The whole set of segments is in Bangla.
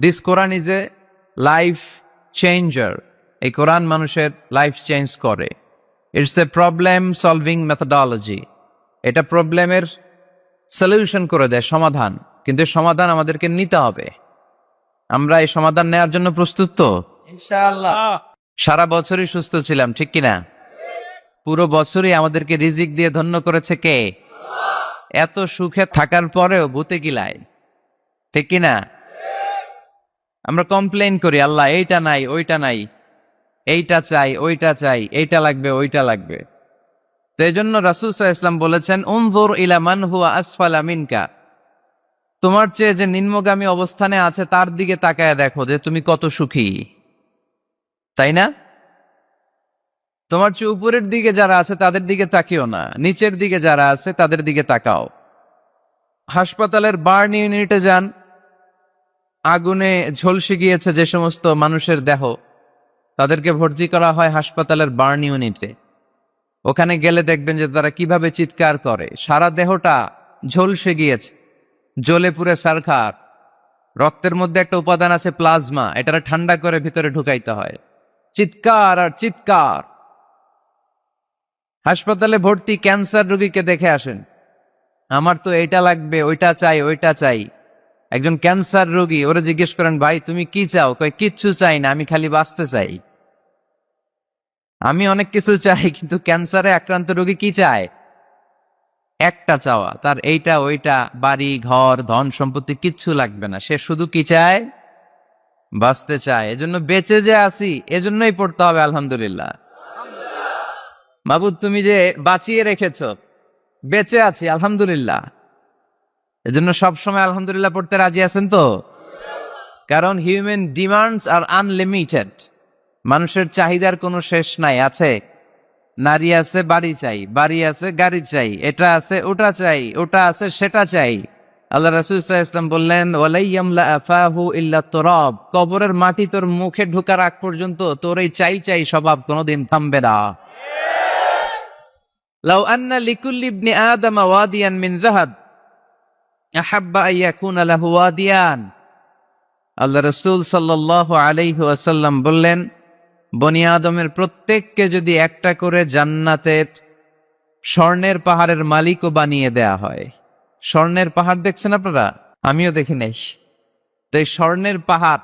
This Quran is a life changer. এই কোরআন মানুষের লাইফ চেঞ্জ করে। It's a problem solving methodology. এটা প্রবলেমের সলিউশন করে দেয়, সমাধান। কিন্তু এই সমাধান আমাদেরকে নিতে হবে। আমরা এই সমাধান নেওয়ার জন্য প্রস্তুত তো? ইনশাআল্লাহ। সারা বছরই সুস্থ ছিলাম, ঠিক কিনা? পুরো বছরই আমাদেরকে রিজিক দিয়ে ধন্য করেছে কে? এত সুখে থাকার পরেও ভূতে গিলায়, ঠিক কিনা? আমরা কমপ্লেইন করি, আল্লাহ এইটা নাই, ওইটা নাই, এইটা চাই, ওইটা চাই, এইটা লাগবে, ওইটা লাগবে। তো এই জন্য রাসূল সাল্লাল্লাহু আলাইহি ওয়াসাল্লাম বলেছেন, উনজুর ইলা মান হুয়া আসফালা মিনকা। তোমার চেয়ে যে নিম্নগামী অবস্থানে আছে তার দিকে তাকায় দেখো যে তুমি কত সুখী, তাই না? তোমার চেয়ে উপরের দিকে যারা আছে তাদের দিকে তাকিও না, নিচের দিকে যারা আছে তাদের দিকে তাকাও। হাসপাতালের বার্ন ইউনিটে যান, আগুনে ঝলসে গিয়েছে যে সমস্ত মানুষের দেহ, তাদেরকে ভর্তি করা হয় হাসপাতালের বার্ন ইউনিটে। ওখানে গেলে দেখবেন যে তারা কিভাবে চিৎকার করে, সারা দেহটা ঝলসে গিয়েছে, জ্বলে পুড়ে ছারখার। রক্তের মধ্যে একটা উপাদান আছে প্লাজমা, এটা ঠান্ডা করে ভিতরে ঢুকাইতে হয়। চিৎকার আর চিৎকার। হাসপাতালে ভর্তি ক্যান্সার রোগীকে দেখে আসেন, আমার তো এইটা লাগবে, ওইটা চাই, ওইটা চাই। একজন ক্যান্সার রোগী, ওরা জিজ্ঞেস করেন, ভাই তুমি কি চাও? কয় কিচ্ছু চাই না, আমি খালি বাঁচতে চাই। আমি অনেক কিছু চাই, কিন্তু ক্যান্সারে আক্রান্ত রোগী কি চায়? একটা চাওয়া, তার এইটা ওইটা, বাড়ি ঘর ধন সম্পত্তি কিচ্ছু লাগবে না, সে শুধু কি চায়? বাঁচতে চায়। এজন্য বেঁচে যে আসি, এজন্যই পড়তে হবে আলহামদুলিল্লাহ। মাবুদ তুমি যে বাঁচিয়ে রেখেছ, বেঁচে আছি আলহামদুলিল্লাহ। এজন্য সবসময় আলহামদুলিল্লাহ পড়তে রাজি আছেন তো? কারণ হিউম্যান ডিমান্ডস আর আনলিমিটেড। মানুষের চাহিদার কোনো শেষ নাই। আছে নারী আছে, বাড়ি চাই, বাড়ি আছে, গাড়ি চাই, এটা আছে, ওটা চাই, ওটা আছে, সেটা চাই। আল্লাহ রাসূল সাল্লাল্লাহু আলাইহি ওয়াসাল্লাম বললেন, ওয়ালাইয়ামলা আফাহু ইল্লা তুরাব। কবরের মাটি তোর মুখে ঢোকার আগ পর্যন্ত তোর এই চাই চাই স্বভাব কোনোদিন থামবে না। লাউ আন্না লিকুল্লি ইবনি আদম ওয়াদিয়ান মিন যাহাব আহাব্বা আন ইয়াকুনা লাহু ওয়াদিয়ান। আল্লাহ রাসূল সাল্লাল্লাহু আলাইহি ওয়াসাল্লাম বললেন, বনি আদমের প্রত্যেককে যদি একটা করে জান্নাতের স্বর্ণের পাহাড়ের মালিকও বানিয়ে দেয়া হয়। স্বর্ণের পাহাড় দেখছেন আপনারা? আমিও দেখি নাই। তো এই স্বর্ণের পাহাড়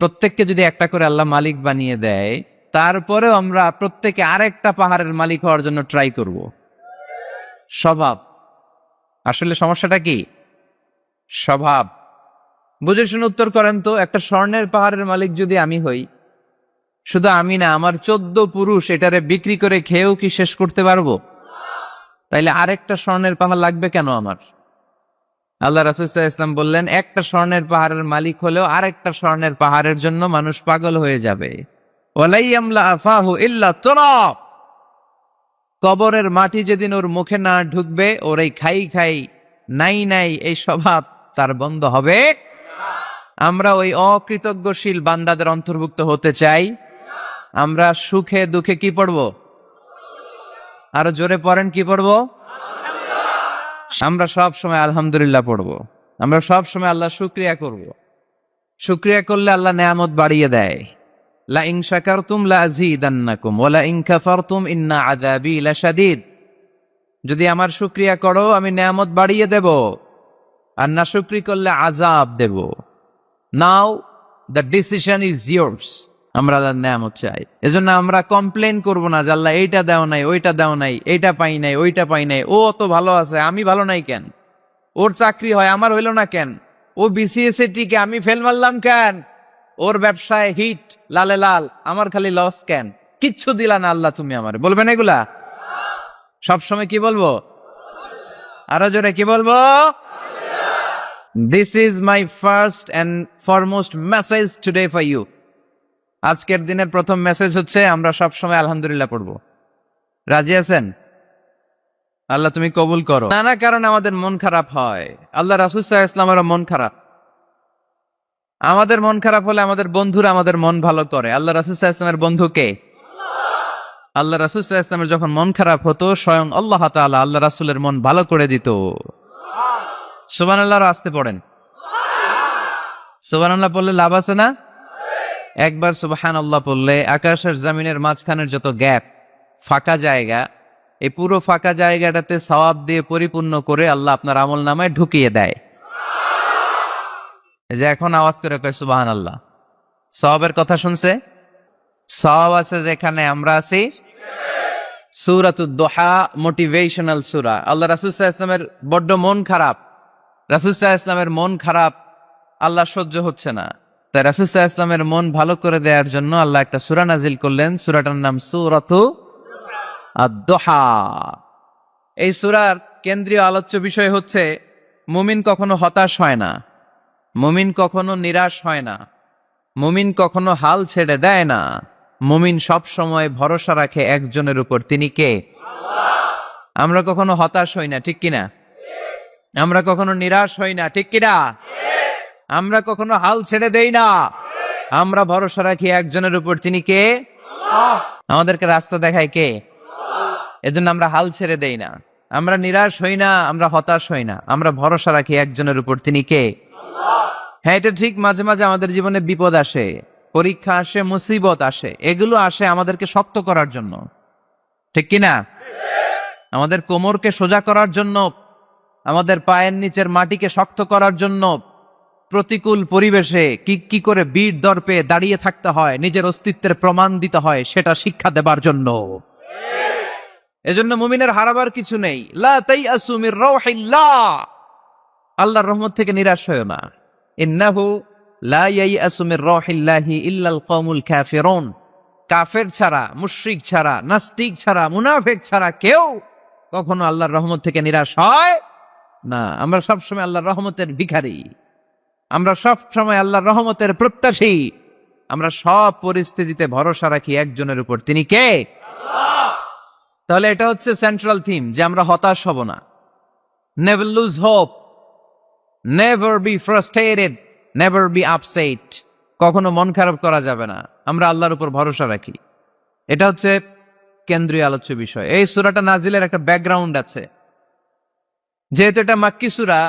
প্রত্যেককে যদি একটা করে আল্লাহ মালিক বানিয়ে দেয়, তারপরেও আমরা প্রত্যেকে আরেকটা পাহাড়ের মালিক হওয়ার জন্য ট্রাই করব। স্বভাব। আসলে সমস্যাটা কি? স্বভাব। বুঝে শুনে উত্তর করেন তো, একটা স্বর্ণের পাহাড়ের মালিক যদি আমি হই, শুধু আমি না, আমার 14 পুরুষ এটারে বিক্রি করে খেয়েও কি শেষ করতে পারবো? তাইলে আরেকটা স্বর্ণের পাহাড় লাগবে কেন আমার? আল্লাহ রাসূল সাল্লাল্লাহু আলাইহি ওয়াসাল্লাম বললেন, একটা স্বর্ণের পাহাড়ের মালিক হলেও আরেকটা স্বর্ণের পাহাড়ের জন্য মানুষ পাগল হয়ে যাবে। ওয়ালাইয়ামলা আফাহু ইল্লা তুরাব। কবরের মাটি যেদিন ওর মুখে না ঢুকবে, ওর এই খাই খাই নাই নাই এই স্বভাব তার বন্ধ হবে। আমরা ওই অকৃতজ্ঞশীল বান্দাদের অন্তর্ভুক্ত হতে চাই। আমরা সুখে দুঃখে কি পড়ব? আরো জোরে পড়েন, কি পড়ব? আমরা সব সময় আলহামদুলিল্লাহ পড়ব। আমরা সব সময় আল্লাহ শুকরিয়া করব। শুকরিয়া করলে আল্লাহ নেয়ামত বাড়িয়ে দেয়। লা ইন শাকারতুম লা আযীদান্নাকুম ওয়া লা ইন কাফারতুম ইন্না আযাবী লাশাদীদ। যদি আমার শুকরিয়া করো আমি নেয়ামত বাড়িয়ে দেব, আর না শুকরি করলে আযাব দেব। নাও দ্য ডিসিশন ইজ ইয়ার্স। আমরা আল্লাহর নেয়ামত চাই। এজন্য আমরা কমপ্লেইন করব না যে আল্লাহ এইটা দাও নাই, ওইটা দাও নাই, এইটা পাই নাই, ওইটা পাই নাই। ও অত ভালো আছে, আমি ভালো নাই কেন? ওর চাকরি হয়, আমার হইল না কেন? ও বিসিএস এ টিকে, আমি ফেল মারলাম কেন? ওর ব্যবসায় হিট লালে লাল, আমার খালি লস কেন? কিচ্ছু দিলা না আল্লাহ তুমি আমারে, বলবেন এগুলা? সবসময় কি বলবো? আরো জোরে কি বলবো? This is my first and foremost message today for you. আজকের দিনের প্রথম মেসেজ হচ্ছে আমরা সবসময় আলহামদুলিল্লাহ পড়বো। রাজি আছেন? আল্লাহ তুমি কবুল করো। নানা কারণে আমাদের মন খারাপ হয়। আল্লাহ রাসূল সাল্লাল্লাহু আলাইহি ওয়াসাল্লামের মন খারাপ। আমাদের মন খারাপ হলে আমাদের বন্ধুরা আমাদের মন ভালো করে। আল্লাহ রাসূল সাল্লাল্লাহু আলাইহি ওয়াসাল্লামের বন্ধু কে? আল্লাহ রাসূল সাল্লাল্লাহু আলাইহি ওয়াসাল্লামের যখন মন খারাপ হতো, স্বয়ং আল্লাহ তাআলা আল্লাহ রাসূলের মন ভালো করে দিত। সুবহানাল্লাহ। আসতে পড়েন। সুবহানাল্লাহ পড়লে লাভ আছে না? একবার সুবহানাল্লাহ পড়লে আকাশের জমিনের মাঝখানের যত গ্যাপ, ফাঁকা জায়গা, এই পুরো ফাঁকা জায়গাটাতে সওয়াব দিয়ে পরিপূর্ণ করে আল্লাহ আপনার আমল নামায় ঢুকিয়ে দেয়। এই যে এখন আওয়াজ করে কয় সুবহানাল্লাহ, সওয়াবের কথা শুনছে? সওয়াব আছে যেখানে আমরা আছি। সূরাতুদ দুহা মোটিভেশনাল সূরা। আল্লাহ রাসূল সাল্লাল্লাহু আলাইহি ওয়াসাল্লামের বড্ড মন খারাপ, রাসূল সাল্লাল্লাহু আলাইহি ওয়াসাল্লামের মন খারাপ, আল্লাহ সহ্য হচ্ছে না। তাই রাসূল সাল্লাল্লাহু আলাইহি ওয়াসাল্লামের মন ভালো করে দেওয়ার জন্য আল্লাহ একটা সূরা নাজিল করলেন। সূরাটার নাম সূরাতু আদ-দুহা। এই সূরার কেন্দ্রীয় আলোচ্য বিষয় হচ্ছে মুমিন কখনো হতাশ হয় না, মুমিন কখনো নিরাশ হয় না, মুমিন কখনো হাল ছেড়ে দেয় না। মুমিন সব সময় ভরসা রাখে একজনের উপর, তিনি কে? আমরা কখনো হতাশ হই না, ঠিক কিনা? আমরা কখনো নিরাশ হই না, ঠিক কিনা? আমরা কখনো হাল ছেড়ে দেই না, আমরা ভরসা রাখি একজনের উপর, তিনি কে? আমাদেরকে রাস্তা দেখায় কে? এজন্য আমরা হাল ছেড়ে দেই না, আমরা নিরাশ হই না, আমরা হতাশ হই না, আমরা ভরসা রাখি একজনের উপর, তিনি কে? হ্যাঁ, এটা ঠিক, মাঝে মাঝে আমাদের জীবনে বিপদ আসে, পরীক্ষা আসে, মুসিবত আসে, এগুলো আসে আমাদেরকে শক্ত করার জন্য, ঠিক কিনা? আমাদের কোমরকে সোজা করার জন্য, আমাদের পায়ের নিচের মাটিকে শক্ত করার জন্য। প্রতিকূল পরিবেশে কি করে বীর দর্পে দাঁড়িয়ে থাকতে হয়, নিজের অস্তিত্বের প্রমাণ দিতে হয়, সেটা শিক্ষা দেবার জন্য। এজন্য মুমিনের হারাবার কিছু নেই। লা তাইয়াসু মির রাউহিল্লাহ, আল্লাহর রহমত থেকে নিরাশ হয়ো না। ইন্নাহু লা ইয়াইয়াসু মির রাউহিল্লাহি ইল্লাল কওমুল কাফিরুন, কাফের ছাড়া, মুশরিক ছাড়া, নাস্তিক ছাড়া, মুনাফিক ছাড়া কেউ কখনো আল্লাহর রহমত থেকে নিরাশ হয় না। আমরা সবসময় আল্লাহর রহমতের ভিখারি, আমরা সব সময় আল্লাহর রহমতের প্রত্যাশী, আমরা সব পরিস্থিতিতে ভরসা রাখি একজনের উপর, তিনি কে? তাহলে এটা হচ্ছে সেন্ট্রাল থিম, যে আমরা হতাশ হব না। Never lose hope, never be frustrated, never be upset, কখনো মন খারাপ করা যাবে না, আমরা আল্লাহর উপর ভরসা রাখি। এটা হচ্ছে কেন্দ্রীয় আলোচ্য বিষয়। এই সূরাটা নাজিলের একটা ব্যাকগ্রাউন্ড আছে। যেহেতু এটা মাক্কি সূরা,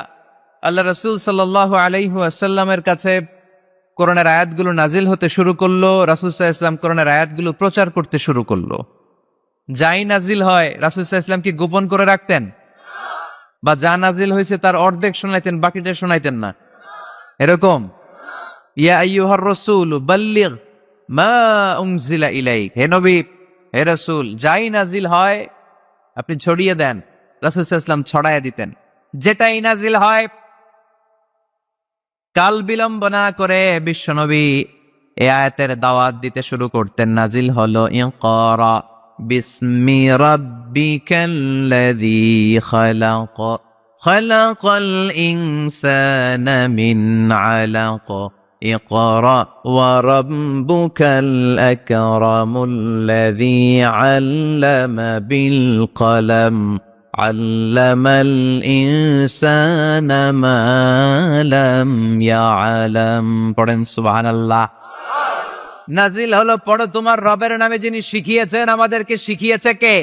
আল্লাহ রাসূল সাল্লাল্লাহু আলাইহি ওয়াসাল্লামের কাছে কোরআনের আয়াতগুলো নাজিল হতে শুরু করলো, রাসূল সাল্লাল্লাহু আলাইহি ওয়াসাল্লাম কোরআনের আয়াতগুলো প্রচার করতে শুরু করলো। যাই নাজিল হয় রাসূল সাল্লাল্লাহু আলাইহি ওয়াসাল্লাম কি গোপন করে রাখতেন? বা যা নাজিল হয়েছে তার অর্ধেক শোনাইতেন, বাকিটা শোনাইতেন না? এরকম? ইয়া আইয়ুহার রাসূল বাল্লিগ মা উনজিলা ইলাইক, হে নবী, হে রাসূল, যাই নাজিল হয় আপনি ছড়িয়ে দেন। রাসূল সাল্লাল্লাহু আলাইহি ওয়াসাল্লাম ছড়াইয়া দিতেন। যেটাই নাজিল হয় কাল বিলম্ব না করে বিশ্বনবী এই আয়াতের দাওয়াত দিতে শুরু করতেন। নাজিল হলো ইকরা বিসমি রাব্বিকাল্লাযী খালাক, খালাকাল ইনসানা মিন আলাক, ইকরা ওয়া রাব্বুকাল আকরামুল্লাযী আল্লামা বিল কলম, আল্লামাল ইনসানা মা লাম ইয়ালাম। পড়েন সুবহানাল্লাহ। নাজিল হলো, পড়ো তোমার রবের নামে যিনি শিখিয়েছেন। আমাদেরকে শিখিয়েছে কে?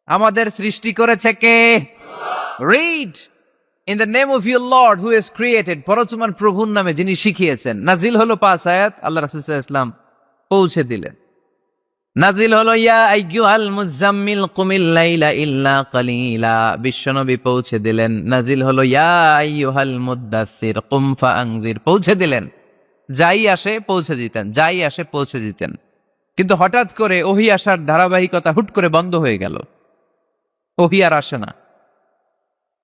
আমাদের সৃষ্টি করেছে কে? Read in the name of your lord who has created, পড়ো তোমার প্রভুর নামে যিনি শিখিয়েছেন। নাজিল হলো 5 আয়াত, আল্লাহ রাসূল সাল্লাল্লাহু আলাইহি ওয়াসাল্লাম পৌঁছে দিলেন। নাজিল হলো ইয়া আইয়ুহাল মুজাম্মিল কুমিল লাইলা ইল্লা কালিলা, বিশ্বনবী পৌঁছে দিলেন। নাজিল হলো ইয়া আইয়ুহাল মুদ্দাসসির কুম ফাআনজির, পৌঁছে দিলেন। যাই আসে পৌঁছে দিতেন, যাই আসে পৌঁছে দিতেন। কিন্তু হঠাৎ করে ওহী আসার ধারাবাহিকতা হুট করে বন্ধ হয়ে গেল, ওহী আর আসে না।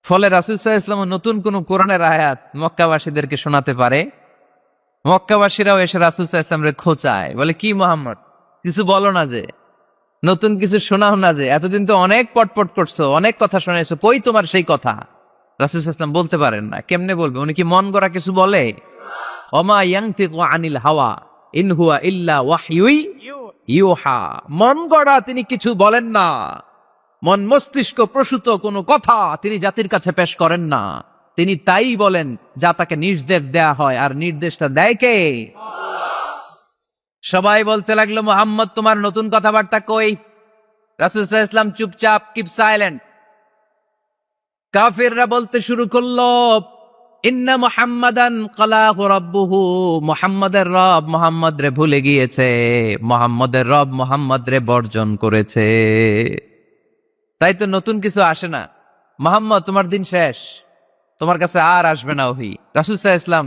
ফলে রাসূল সাল্লাল্লাহু আলাইহি ওয়াসাল্লাম নতুন কোন কোরআনের আয়াত মক্কাবাসীদেরকে শোনাতে পারে? মক্কাবাসীরাও এসে রাসূল সাল্লাল্লাহু আলাইহি ওয়াসাল্লামকে খোঁচায়, বলে কি মুহাম্মদ, কিছু বলো না, যে নতুন কিছু শোনাও না, যে এতদিন তো অনেক পটপট করছো, অনেক কথা শোনাইছো, কই তোমার সেই কথা? রাসূল সাল্লাল্লাহু আলাইহি ওয়াসাল্লাম বলতে পারেন না। কেমনে বলবে? উনি কি মন গড়া কিছু বলে? ওমা ইয়ানতিকু আনিল হাওয়া ইন হুয়া ইল্লা ওয়াহয়ুই ইউহা, মন গড়া তিনি কিছু বলেন না, মন মস্তিষ্ক প্রসূত কোনো কথা তিনি জাতির কাছে পেশ করেন না। তিনি তাই বলেন যা তাকে নির্দেশ দেয়া হয়, আর নির্দেশটা দেয় কে? সবাই বলতে লাগলো, মুহাম্মদ তোমার নতুন কথাবার্তা কই? রাসূল সাল্লাল্লাহু আলাইহি ওয়াসাল্লাম চুপচাপ, কিপ সাইলেন্ট। কাফিররা বলতে শুরু করলো, ইন্না মুহাম্মাদান ক্বালাহু রাব্বুহু, মুহাম্মাদের রব মুহাম্মদ রে ভুলে গিয়েছে, মুহাম্মাদের রব মুহাম্মদ রে বর্জন করেছে। তাই তো নতুন কিছু আসে না। মুহাম্মদ তোমার দিন শেষ, তোমার কাছে আর আসবে না ওহী। রাসূল সাল্লাল্লাহু আলাইহি ওয়াসাল্লাম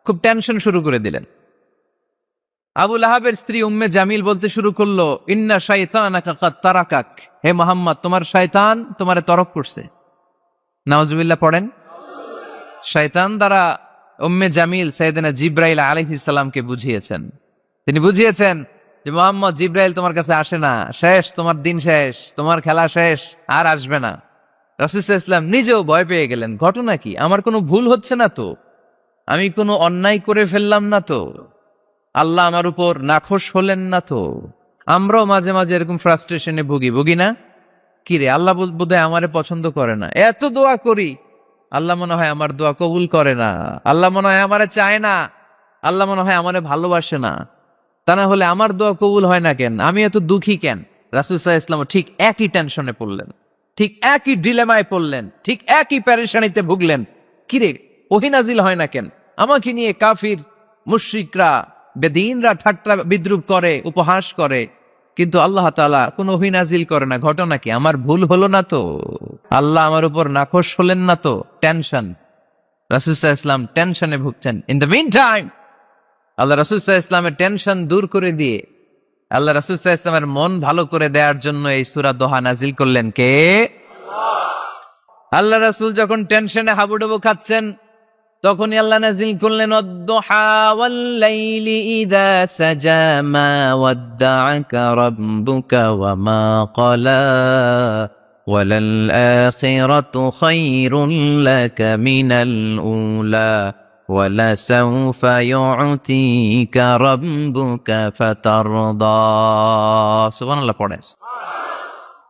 খুব টেনশন শুরু করে দিলেন। আবু লাহাবের স্ত্রী উম্মে জামিল বলতে শুরু করলো, ইন্না শাইতানাকা কাদ তারাকাক, হে মুহাম্মদ তোমার শয়তান তোমারে তরক করছে। নাউজুবিল্লাহ পড়েন। শয়তান দ্বারা উম্মে জামিল সাইয়েদনা জিবরাইল আলাইহিস সালামকে বুঝিয়েছেন। তিনি বুঝিয়েছেন যে মুহাম্মদ, জিবরাইল তোমার কাছে আসে না, শেষ, তোমার দিন শেষ, তোমার খেলা শেষ, আর আসবে না। রাসূল সাল্লাল্লাহু আলাইহি ওয়াসাল্লাম নিজেও ভয় পেয়ে গেলেন। ঘটনা কি? আমার কোনো ভুল হচ্ছে না তো? আমি কোনো অন্যায় করে ফেললাম না তো? আল্লাহ আমার উপর নাখোশ হলেন না তো? আমরাও মাঝে মাঝে এরকম ফ্রাস্ট্রেশনে ভুগি না? কিরে, আল্লাহ বোধহয় আমারে পছন্দ করে না, এত দোয়া করি, আল্লাহ মনে হয় আমার দোয়া কবুল করে না, আল্লাহ মনে হয় আমারে চায় না, আল্লাহ মনে হয় আমারে ভালোবাসে না। তা না হলে আমার দোয়া কবুল হয় না কেন? আমি এত দুঃখী কেন? রাসূল সাল্লাল্লাহু আলাইহি ওয়াসাল্লাম ঠিক একই টেনশনে পড়লেন, ঠিক একই ডিলেমায় পড়লেন, ঠিক একই পেরেশানিতে ভুগলেন। কিরে, ওহী নাজিল হয় না কেন? আমাকে নিয়ে কাফির মুশরিকরা বেদিনরা ঠাট্টা বিদ্রুপ করে, উপহাস করে, কিন্তু আল্লাহ তাআলা কোন ওহী নাজিল করে না। ঘটনা কি? আমার ভুল হলো না তো? আল্লাহ আমার উপর নাখোশ হলেন না তো? টেনশন। রাসূল সাল্লাল্লাহু আলাইহি ওয়াসাল্লাম টেনশনে ভুগছেন। ইন দ্য মিন টাইম আল্লাহ রাসূল সাল্লাল্লাহু আলাইহি ওয়াসাল্লামের টেনশন দূর করে দিয়ে আল্লাহ রাসূল সাল্লাল্লাহু আলাইহি ওয়াসাল্লামের মন ভালো করে দেওয়ার জন্য এই সূরা দোহা নাজিল করলেন কে? আল্লাহ রাসূল যখন টেনশনে হাবুডুবু খাচ্ছেন, তখনই আল্লাহ নাজিল করলেন, ওয়াদ-দুহা ওয়াল-লাইলি ইযা সাজা মা ওয়াদ্দাআকা রাব্বুকা ওয়া মা ক্বালা ওয়ালাল আখিরাতু খায়রুল লাকা মিনাল উলা ওয়ালাসাউফা ইউ'তিকা রাব্বুকা ফাতারদা। সুবহানাল্লাহ পড়েন।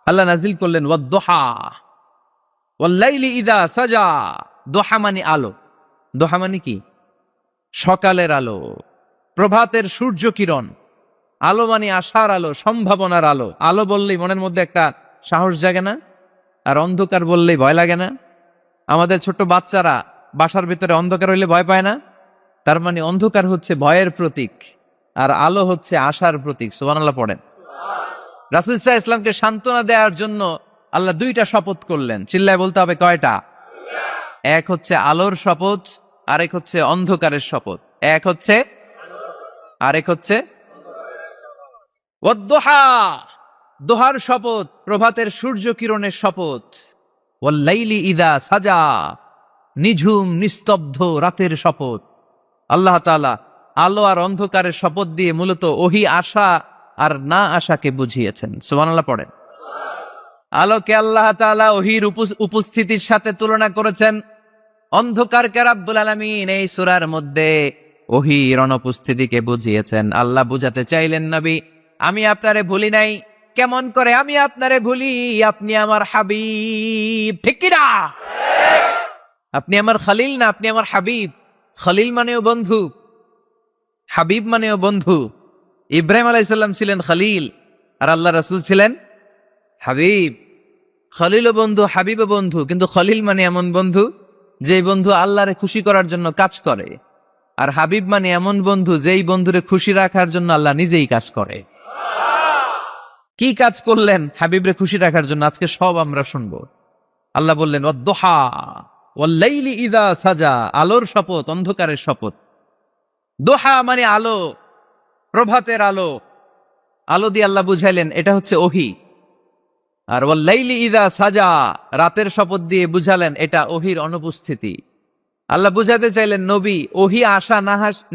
আল্লাহ নাজিল করলেন ওয়াদ-দুহা ওয়াল-লাইলি ইযা সাজা। দোহা মানে আলো। দোহা মানে কি? সকালের আলো, প্রভাতের সূর্য কিরণ। আলো মানে আশার আলো, সম্ভাবনার আলো। আলো বললেই মনের মধ্যে একটা সাহস জাগে না? আর অন্ধকার বললেই ভয় লাগে না? আমাদের ছোট্ট বাচ্চারা বাসার ভিতরে অন্ধকার হইলে ভয় পায় না? তার মানে অন্ধকার হচ্ছে ভয়ের প্রতীক, আর আলো হচ্ছে আশার প্রতীক। সুবহানাল্লাহ পড়েন। রাসূল সাল্লাল্লাহু আলাইহি ওয়াসাল্লামকে সান্ত্বনা দেওয়ার জন্য আল্লাহ দুইটা শপথ করলেন। চিল্লায় বলতে হবে কয়টা? এক হচ্ছে আলোর শপথ, আরেক হচ্ছে অন্ধকারের শপথ। এক হচ্ছে, আরেক হচ্ছে ওয়াদ-দুহা, দোহার শপথ, প্রভাতের সূর্য কিরণের শপথ। ওয়াল-লাইলি ইযা সাজা, নিঝুম নিস্তব্ধ রাতের শপথ। আল্লাহ তাআলা আলো আর অন্ধকারের শপথ দিয়ে মূলত ওহী আশা আর না আশাকে বুঝিয়েছেন। সুবহানাল্লাহ পড়েন। আলোকে আল্লাহ তাআলা ওহীর উপস্থিতির সাথে তুলনা করেছেন। অন্ধকারকে রাব্বুল আলামিন এই সূরার মধ্যে ওহীর অনুপস্থিতিকে বুঝিয়েছেন। আল্লাহ বুঝাতে চাইলেন, নবী আমি আপনারে ভুলি নাই। কেমন করে আমি আপনারে ভুলি? আপনি আমার হাবিব, ঠিক কি না? আপনি আমার খলিল না, আপনি আমার হাবিব। খলিল মানেও বন্ধু, হাবিব মানেও বন্ধু। ইব্রাহিম আলাইহিস সালাম ছিলেন খলিল, আর আল্লাহ রাসূল ছিলেন হাবিব। খলিলও বন্ধু, হাবিবও বন্ধু, কিন্তু খলিল মানে এমন বন্ধু যেই বন্ধু আল্লাহরে খুশি করার জন্য কাজ করে, আর হাবিব মানে এমন বন্ধু যেই বন্ধুরে খুশি রাখার জন্য আল্লাহ নিজেই কাজ করে। কি কাজ করলেন হাবিবরে খুশি রাখার জন্য? আজকে সব আমরা শুনবো। আল্লাহ বললেন ওয়াদ-দুহা ওয়াল-লাইলি ইযা সাজা, আলোর শপথ, অন্ধকারের শপথ। দোহা মানে আলো, প্রভাতের আলো। আলো দিয়ে আল্লাহ বুঝাইলেন এটা হচ্ছে ওহী। আর ওয়াল-লাইলি ইযা সাজা, রাতের শপথ দিয়ে বুঝালেন এটা ওহীর অনুপস্থিতি। আল্লাহ বুঝাতে চাইলেন, নবী ওহী আসা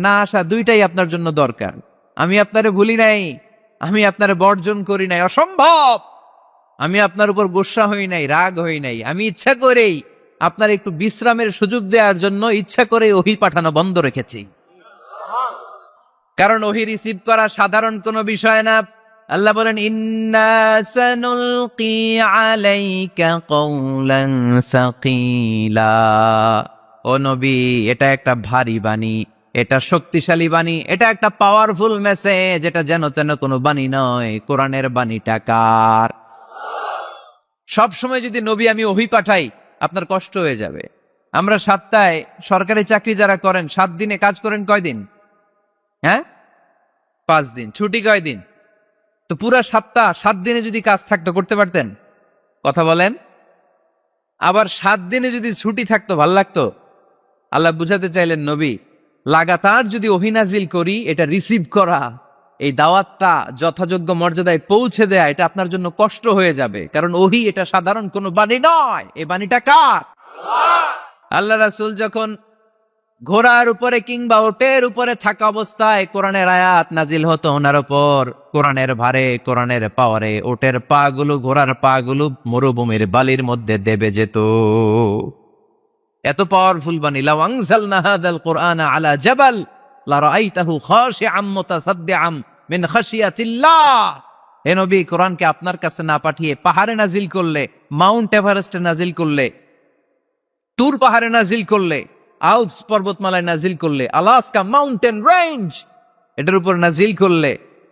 না আসা দুইটাই আপনার জন্য দরকার। আমি আপনারে ভুলি নাই, আমি আপনারে বর্জন করি নাই, অসম্ভব। আমি আপনার উপর গোসা হই নাই, রাগ হই নাই। আমি ইচ্ছা করেই আপনার একটু বিশ্রামের সুযোগ দেওয়ার জন্য ইচ্ছা করে ওহী পাঠানো বন্ধ রেখেছি। কারণ ওহী রিসিভ করা সাধারণ কোনো বিষয় না। আল্লাহ বলেন, ইন্না সানুলকি আলাইকা কওলান সাকিলা। ও নবী, এটা একটা ভারী বাণী, এটা শক্তিশালী বাণী, এটা একটা পাওয়ারফুল মেসেজ। এটা যেন তেন কোনো বাণী নয়, কোরআনের বাণীটা কার? সব সময় যদি নবী আমি ওহী পাঠাই আপনার কষ্ট হয়ে যাবে। আমরা সপ্তাহে সরকারি চাকরি যারা করেন 7 দিনে কাজ করেন কয়দিন? হ্যাঁ, 5 দিন। ছুটি কয়দিন? তো পুরা সপ্তাহ 7 দিনে যদি কাজ থাকতো করতে পারতেন? কথা বলেন। আবার 7 দিনে যদি ছুটি থাকতো ভাল লাগতো? আল্লাহ বুঝাতে চাইলেন নবী, লাগাতার যদি অভিনাজিল করি, এটা রিসিভ করা, এই দাওয়াতটা যথাযোগ্য মর্যাদায় পৌঁছে দেয়া, এটা আপনার জন্য কষ্ট হয়ে যাবে। কারণ ওহী এটা সাধারণ কোনো বাণী নয়, এই বাণীটা কার? আল্লাহ রাসূল যখন ঘোড়ার উপরে কিংবা ওটের উপরে থাকা অবস্থায় কোরআনের আয়াত নাজিল হতো ওনার উপর, কোরআনের ভারে, কোরআনের পাওয়ারে ওটের পা গুলো, ঘোড়ার পা গুলো মরুভূমির বালির মধ্যে দেবে যেত। এত পাওয়ারফুল বাণী। লাউ আনজালনা হাযাল কুরআনা আলা জাবাল লারাআইতাহু খাশিআম মুতাসাদ্দিআম মিন খাশিয়াতিল্লাহ। হে নবী, কোরআনকে আপনার কাছে না পাঠিয়ে পাহাড়ে নাজিল করলে, মাউন্ট এভারেস্টে নাজিল করলে, তুর পাহাড়ে নাজিল করলে, আল্পস পর্বতমালায় নাজিল করলে, আলাস্কা মাউন্টেন রেঞ্জ এটার উপর নাজিল করলে,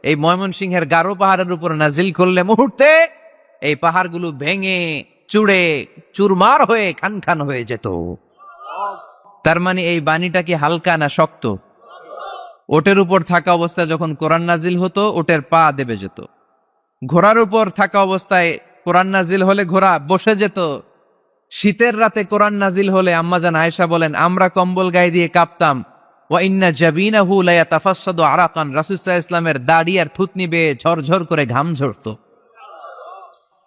এই ময়মনসিংহের গারো পাহাড়ের উপর নাজিল করলে, মুহূর্তে এই পাহাড়গুলো ভেঙে চুড়ে চুরমার হয়ে খান খান হয়ে যেত। তার মানে এই বাণীটা কি হালকা না শক্ত? ওটের উপর থাকা অবস্থায় যখন কোরআন নাজিল হতো, ওটের পা দেবে যেত। ঘোড়ার উপর থাকা অবস্থায় কোরআন নাজিল হলে ঘোড়া বসে যেত। শীতের রাতে কোরআন নাজিল হলে আম্মাজান আয়েশা বলেন, আমরা কম্বল গায়ে দিয়ে কাঁপতাম। ওয়া ইন্না জাবিনাহু লা ইয়াতাফাসসাদু আরাকান, রাসূল সাল্লাল্লাহু আলাইহি ওয়াসাল্লামের দাড়ি আর থুতনি বেয়ে ঝরঝর করে ঘাম ঝরতো।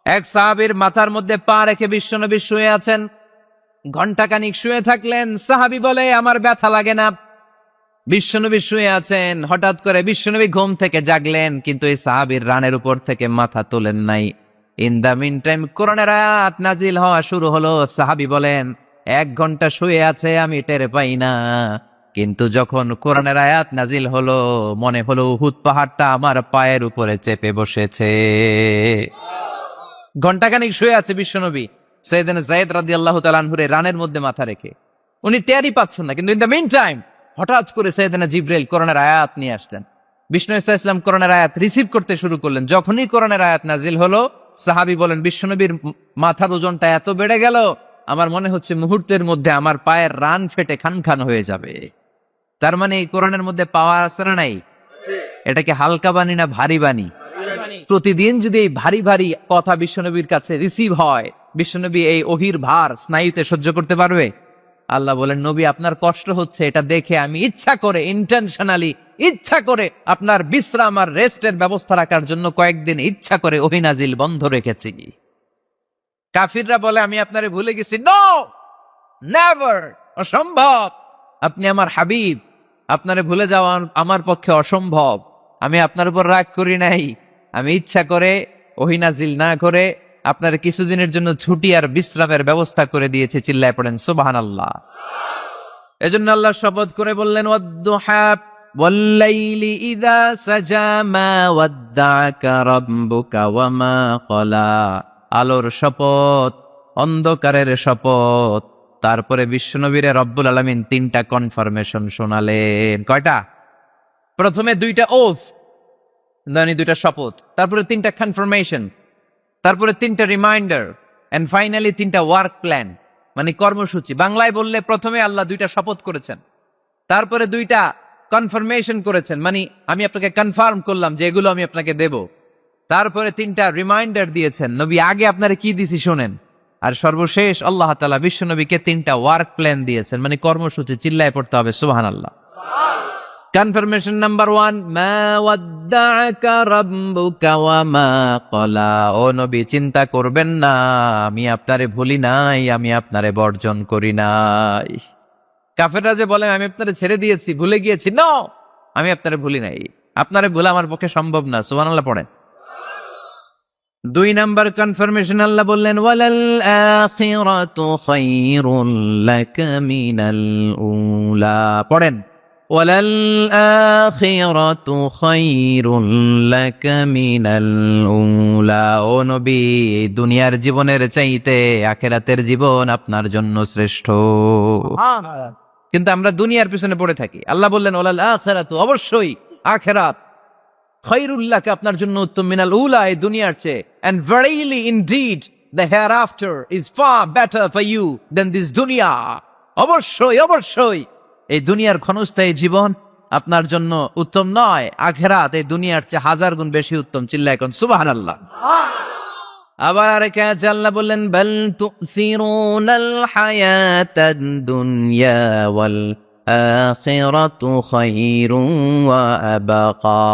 এক সাহাবীর মাথার মধ্যে পা রেখে বিশ্বনবী শুয়ে আছেন, ঘন্টাখানিক শুয়ে থাকলেন। সাহাবী বলে, আমার ব্যথা লাগে না। বিশ্বনবী শুয়ে আছেন, হঠাৎ করে বিশ্বনবী ঘুম থেকে জাগলেন, কিন্তু এই সাহাবীর রানের উপর থেকে মাথা তোলেন নাই। ইন দা মিন টাইম কোরআনের আয়াত নাজিল হওয়া শুরু হলো। সাহাবী বলেন, 1 ঘন্টা শুয়ে আছে, আমি টের পাই না। কিন্তু যখন কোরআনের আয়াত নাজিল হলো, মনে হলো উহুদ পাহাড়টা আমার পায়ের উপরে চেপে বসেছে। ঘন্টাখানিক শুয়ে আছে বিশ্বনবী সাইয়েদনা যায়েদ রাদিয়াল্লাহু তাআলা আনহুর রানের মধ্যে মাথা রেখে। উনি টেরই পাচ্ছেন না। কিন্তু ইন দা মিন টাইম হঠাৎ করে সাইয়েদনা জিবরাইল কোরআনের আয়াত নিয়ে আসলেন। বিষ্ণু ইসা ইসলাম কোরআনের আয়াত রিসিভ করতে শুরু করলেন। যখনই কোরআনের আয়াত নাজিল হলো, সাহাবী বলেন, বিশ্বনবীর মাথার ওজনটা এত বেড়ে গেল, আমার মনে হচ্ছে মুহূর্তের মধ্যে আমার পায়ের রান ফেটে খান খান হয়ে যাবে। তার মানে এই কোরআনের মধ্যে পাওয়ার আছে না নাই? এটা কি হালকা বাণী না ভারী বাণী? প্রতিদিন যদি এই ভারী ভারী কথা বিশ্বনবীর কাছে রিসিভ হয়, বিশ্বনবী এই ওহির ভার স্নায়ুতে সহ্য করতে পারবে? আল্লাহ বলেন, নবী আপনার কষ্ট হচ্ছে, এটা দেখে আমি ইচ্ছা করে, ইন্টেনশনালি ইচ্ছা করে আপনার বিশ্রাম আর রেস্টের ব্যবস্থা রাখার জন্য কয়েকদিন ইচ্ছা করে ওহী নাজিল বন্ধ রেখেছি। কাফিররা বলে, আমি আপনারে ভুলে গেছি। নো, নেভার, অসম্ভব। আপনি আমার হাবিব, আপনারে ভুলে যাওয়া আমার পক্ষে অসম্ভব। আমি আপনার উপর রাগ করি নাই। আমি ইচ্ছা করে ওহী নাজিল না করে আপনার কিছুদিনের জন্য ছুটি আর বিশ্রামের ব্যবস্থা করে দিয়েছে। চিল্লায় পড়েন সুবহানাল্লাহ। এজন্য আল্লাহ শপথ করে বললেন, ওয়াদ-দুহা ওয়াল-লাইলি ইযা সাজা মা ওয়াদ্দা'কা রাব্বুকা ওয়া মা ক্বালা। আলোর শপথ, অন্ধকারের শপথ। তারপরে বিশ্বনবীরে রব্বুল আলামিন 3টা কনফার্মেশন শোনালেন। কয়টা? প্রথমে 2টা ওথ, মানে 2টা শপথ, তারপরে 3টা কনফার্মেশন, তারপরে 3টা রিমাইন্ডার, এন্ড ফাইনালি 3টা ওয়ার্ক প্ল্যান, মানে কর্মসূচি। বাংলায় বললে প্রথমে আল্লাহ 2টা শপথ করেছেন, তারপরে 2টা কনফার্মেশন করেছেন, মানে আমি আপনাকে কনফার্ম করলাম যে এগুলো আমি আপনাকে দেব। তারপরে 3টা রিমাইন্ডার দিয়েছেন, নবী আগে আপনারে কি দিছি শোনেন। আর সর্বশেষ আল্লাহ তাআলা বিশ্ব নবীকে 3টা ওয়ার্ক প্ল্যান দিয়েছেন, মানে কর্মসূচি। চিল্লায় পড়তে হবে সুবহানাল্লাহ। কনফার্মেশন নাম্বার 1, মা ওয়াদ্দা'কা রাব্বুকা ওয়া মা ক্বালা। ও নবী, চিন্তা করবেন না, আমি আপনারে ভুলি নাই, আমি আপনারে বর্জন করি নাই। কাফেররা যে বলে আমি আপনারে ছেড়ে দিয়েছি, ভুলে গিয়েছি, নো, আমি আপনারে ভুলি নাই। আপনারে ভুলা আমার পক্ষে সম্ভব না। সুবহানাল্লাহ পড়েন। 2 নাম্বার কনফার্মেশন আল্লাহ বললেন, ওয়ালাল আখিরাতু খায়রুল লাকা মিনাল উলা। পড়েন, ওয়ালাল আখিরাতু খায়রুল লাকা মিনাল উলা। ও নবী, দুনিয়ার জীবনের চাইতে আখিরাতের জীবন আপনার জন্য শ্রেষ্ঠ। কিন্তু আমরা দুনিয়ার পিছনে পড়ে থাকি। আল্লাহ বললেন, ওয়ালাল আখিরাতু, অবশ্যই আখিরাত, খায়রুল লাকা, আপনার জন্য উত্তম, মিনাল উলা, এই দুনিয়ার চেয়ে, and verily indeed the hereafter is far better for you than this dunya. অবশ্যই অবশ্যই এই দুনিয়ার ক্ষণস্থায়ী জীবন আপনার জন্য উত্তম নয়, আখিরাত এই দুনিয়ার চেয়ে 1000 গুণ বেশি উত্তম। চিল্লায় এখন সুবহানাল্লাহ। আবার আরেকে আছে আল্লাহ বললেন, বাল তুসিরুনাল হায়াতাদ দুনিয়া ওয়াল আখিরাতু খায়রুন ওয়া আবাকা।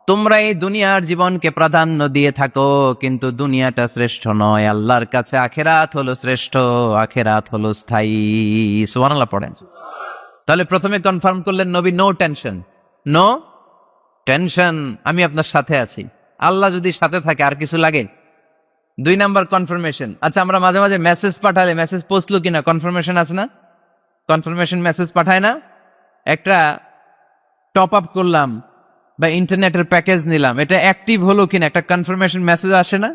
তোমরা এই দুনিয়ার জীবনকে প্রাধান্য দিয়ে থাকো, কিন্তু দুনিয়াটা শ্রেষ্ঠ নয়, আল্লাহর কাছে আখিরাত হলো শ্রেষ্ঠ, আখিরাত হলো স্থায়ী। সুবহানাল্লাহ পড়েন। তাহলে প্রথমে কনফার্ম করলেন নবী, নো টেনশন, নো টেনশন, আমি আপনার সাথে আছি। আল্লাহ যদি সাথে থাকে আর কিছু লাগে? 2 নাম্বার কনফার্মেশন। আচ্ছা, আমরা মাঝে মাঝে মেসেজ পাঠালে মেসেজ পৌঁছলো কিনা কনফার্মেশন আছে না? কনফার্মেশন মেসেজ পাঠায় না? একটা টপ আপ করলাম বা ইন্টারনেটের প্যাকেজ নিলাম, এটা অ্যাক্টিভ হলো কিনা একটা কনফার্মেশন মেসেজ আসে না?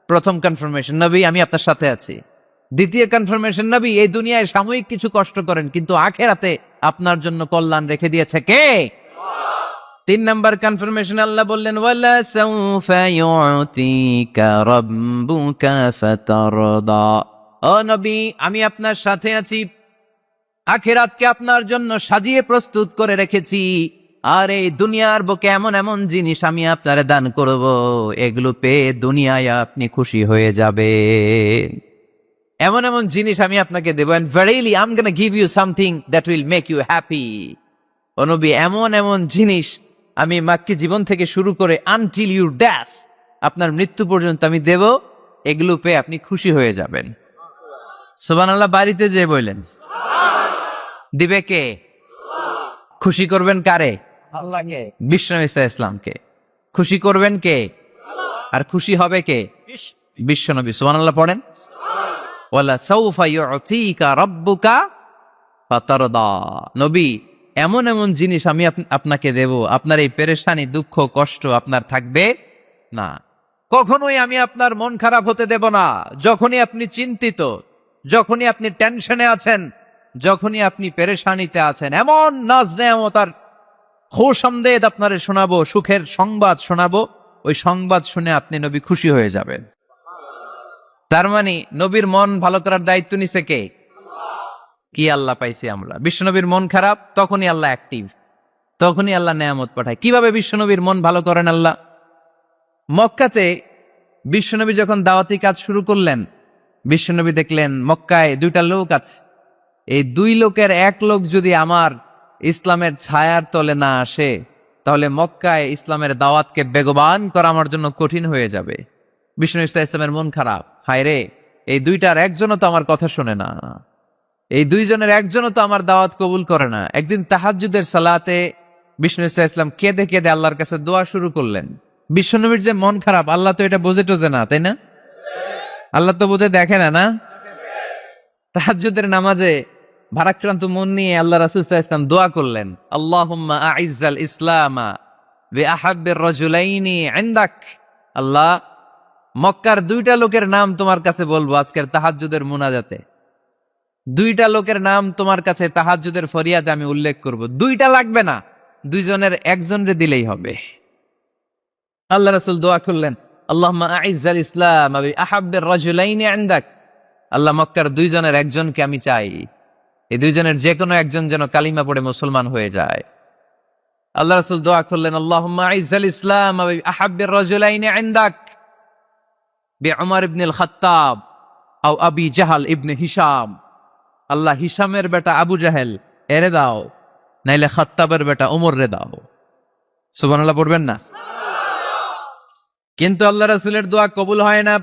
প্রথম কনফার্মেশন, নবী আমি আপনার সাথে আছি। দ্বিতীয় কনফার্মেশন, নবী এই দুনিয়ায় সাময়িক কিছু কষ্ট করেন, কিন্তু আখিরাতে আপনার জন্য কল্যাণ রেখে দিয়েছে কে? 3 নাম্বার কনফার্মেশন, আল্লাহ বললেন, ওয়ালা সাউফা ইউতিকা রাব্বুকা ফাতারদা। ও নবী আমি আপনার সাথে আছি, আখিরাতকে আপনার জন্য সাজিয়ে প্রস্তুত করে রেখেছি, আর এই দুনিয়ার বুকে এমন এমন জিনিস আমি আপনারে দান করব, এগুলো পেয়ে দুনিয়ায় আপনি খুশি হয়ে যাবেন। এমন এমন জিনিস আমি আপনাকে দেব, and verily I'm gonna give you something that will make you happy. ও নবী এমন এমন জিনিস আমি মাক্কি জীবন থেকে শুরু করে until you death, আপনার মৃত্যু পর্যন্ত আমি দেব, এগুলো পেয়ে আপনি খুশি হয়ে যাবেন। সুবহানাল্লাহ। বাড়িতে যে বললেন দিবে কে? খুশি করবেন কারে? আল্লাহকে, বিশ্বনবী সাল্লাল্লাহু আলাইহি ওয়াসাল্লামকে। খুশি করবেন কে? আর খুশি হবে কে? বিশ্বনবী। সুবহানাল্লাহ পড়েন। ওয়ালা সাউফা ইউতিকা রাব্বুকা ফাতারদা। নবী এমন এমন জিনিস আমি আপনাকে দেব, আপনার এই পেরেশানি, দুঃখ, কষ্ট আপনার থাকবে না। কখনোই আমি আপনার মন খারাপ হতে দেব না। যখনই আপনি চিন্তিত, যখনই আপনি টেনশনে আছেন, যখনই আপনি পেরেশানিতে আছেন, এমন নাজ নেয়ামত আর খুশামদেদ আপনারে শোনাবো, সুখের সংবাদ শোনাবো, ওই সংবাদ শুনে আপনি নবী খুশি হয়ে যাবেন। তার মানে নবীর মন ভালো করার দায়িত্ব নিছে কে? কি আল্লাহ পাইছি আমরা। বিশ্বনবীর মন খারাপ, তখনই আল্লাহ অ্যাক্টিভ, তখনই আল্লাহ নেয়ামত পাঠায়। কিভাবে বিশ্বনবীর মন ভালো করেন আল্লাহ? মক্কাতে বিশ্বনবী যখন দাওয়াতি কাজ শুরু করলেন, বিশ্বনবী দেখলেন মক্কায় 2টা লোক আছে, এই 2 লোকের এক লোক যদি আমার ইসলামের ছায়ার তলে না আসে, তাহলে মক্কায় ইসলামের দাওয়াতকে বেগবান করা আমার জন্য কঠিন হয়ে যাবে। বিশ্বনবী সাল্লাল্লাহু আলাইহি ওয়াসাল্লামের মন খারাপ, হায় রে, এই 2টার একজনও তো আমার কথা শোনে না, এই 2 জনের একজনও তো আমার দাওয়াত কবুল করে না। একদিন তাহাজ্জুদের সালাতে বিশ্বনবী সাল্লাল্লাহু আলাইহি ওয়াসাল্লাম কেঁদে কেঁদে আল্লাহর কাছে দোয়া শুরু করলেন। বিশ্বনবীর যে মন খারাপ, আল্লাহ তো এটা বোঝে টোঝে না, তাই না? আল্লাহ তো বোঝে দেখে না, না? তাহাজ্জুদের নামাজে ভারাক্রান্ত মন নিয়ে আল্লাহ রাসূল সাল্লাল্লাহু আলাইহি ওয়াসাল্লাম দোয়া করলেন, আল্লাহুম্মা আইজ্জাল ইসলামা বিআহাব্বির রাজুলাইনি ইনদাক। আল্লাহ, মক্কার 2টা লোকের নাম তোমার কাছে বলবো আজকের তাহাজ্জুদের মুনাজাতে। 2টা লোকের নাম তোমার কাছে তাহাজ্জুদের ফরিয়াদে আমি উল্লেখ করব। 2টা লাগবে না, 2 জনের একজনরে দিলেই হবে। আল্লাহ রাসূল দোয়া করলেন, আল্লাহুম্মা আইজ্জাল ইসলামা বিআহাব্বির রাজুলাইনি ইনদাক। আল্লাহ, মক্কার 2 জনের একজনকে আমি চাই, এই 2 জনের যে কোনো একজন যেন কালিমা পড়ে মুসলমান হয়ে যায়। আল্লাহ রাসূল দোয়া করলেন, আল্লাহুম্মা আইজ্জাল ইসলামা বিআহাব্বির রাজুলাইনি ইনদাক বিউমর ইবনুল খাত্তাব আও আবি জাহল ইবনে হিশাম। আল্লাহ, হিশামের বেটা আবু জাহেল এরে দাও, নাইলে খাত্তাবের বেটা ওমর রে দাও। সুবহানাল্লাহ পড়বেন না? কিন্তু আল্লাহ রাসূলের দোয়া কবুল হয় না।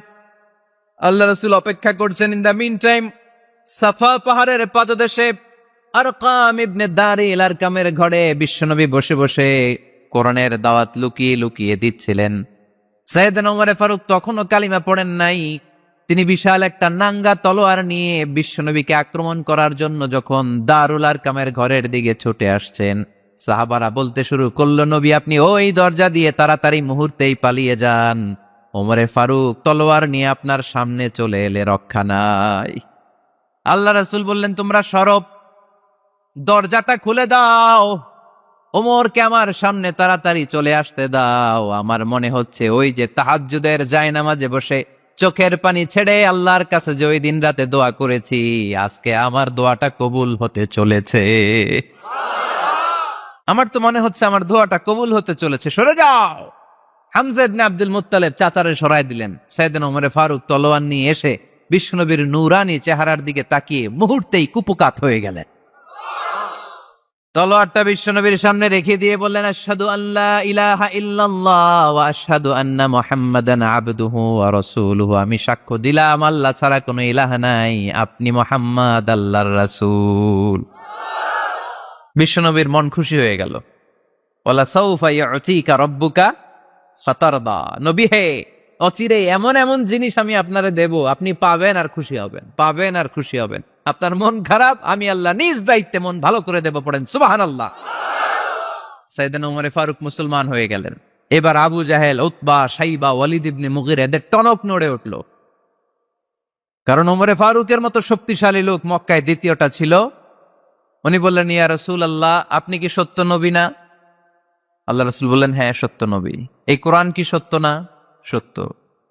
আল্লাহ রাসূল অপেক্ষা করছেন। ইন দ্য মিন টাইম সাফা পাহাড়ের পাদদেশে আরকাম ইবনে দারিল আরকামের ঘরে বিশ্বনবী বসে বসে কোরআনের দাওয়াত লুকিয়ে লুকিয়ে দিচ্ছিলেন। সাইয়েদনা ওমর ফারুক তখনও কালিমা পড়েন নাই। তিনি বিশাল একটা নাঙ্গা তলোয়ার নিয়ে বিশ্বনবীকে আক্রমণ করার জন্য যখন দারুল আরকামের ঘরের দিকে ছুটে আসছেন, সাহাবারা বলতে শুরু করলো, নবী আপনি ওই দরজা দিয়ে তাড়াতাড়ি মুহূর্তেই পালিয়ে যান, ওমরে ফারুক তলোয়ার নিয়ে আপনার সামনে চলে এলে রক্ষা নাই। আল্লাহ রাসূল বললেন, তোমরা সরব, দরজাটা খুলে দাও, ওমরকে আমার সামনে তাড়াতাড়ি চলে আসতে দাও। আমার মনে হচ্ছে ওই যে তাহাজ্জুদের জায়নামাজে বসে চোখের পানি ছেড়ে আল্লাহর কাছে যে ওই দিন রাতে দোয়া করেছি, আজকে আমার দোয়াটা কবুল হতে চলেছে। আমার তো মনে হচ্ছে আমার দোয়াটা কবুল হতে চলেছে, সরে যাও। হামজা ইবনে আব্দুল মুত্তালিব চাচারে সরাই দিলেন। সাইয়েদনা ওমর ফারুক তলোয়ার নিয়ে এসে বিশ্বনবীর নূরানী চেহারার দিকে তাকিয়ে মুহূর্তেই কুপকাত হয়ে গেলেন। তলোয়ারটা বিশ্বনবীর সামনে রেখে দিয়ে বললেন, আশহাদু আল্লা ইলাহা ইল্লাল্লাহ ওয়া আশহাদু আন্না মুহাম্মাদান আবদুহু ওয়া রাসূলুহু। আমি সাক্ষ্য দিলাম আল্লাহ ছাড়া কোনো ইলাহ নাই, আপনি মুহাম্মদ আল্লাহর রাসূল। বিশ্বনবীর মন খুশি হয়ে গেল। ওয়ালা সাউফা ইউতিকা রাব্বুকা ফাতারদা। নবী হে, অচিরে এমন এমন জিনিস আমি আপনারে দেব, আপনি পাবেন আর খুশি হবেন, পাবেন আর খুশি হবেন। আপনার মন খারাপ, আমি আল্লাহ নিজ দায়িত্বে মন ভালো করে দেব। পড়েন সুবহানাল্লাহ। সাইয়েদনা ওমর ফারুক মুসলমান হয়ে গেলেন। এবার আবু জাহেল, উতবা, শাইবা, ওয়ালিদ ইবনে মুগিরা এদের টনক নড়ে উঠল। কারণ ওমর ফারুকের মতো শক্তিশালী লোক মক্কায় দ্বিতীয়টা ছিল। উনি বললেন, ইয়া রাসূলুল্লাহ, আপনি কি সত্য নবী না? আল্লাহ রাসূল বললেন, হ্যাঁ সত্য নবী। এই কোরআন কি সত্য না? সত্য।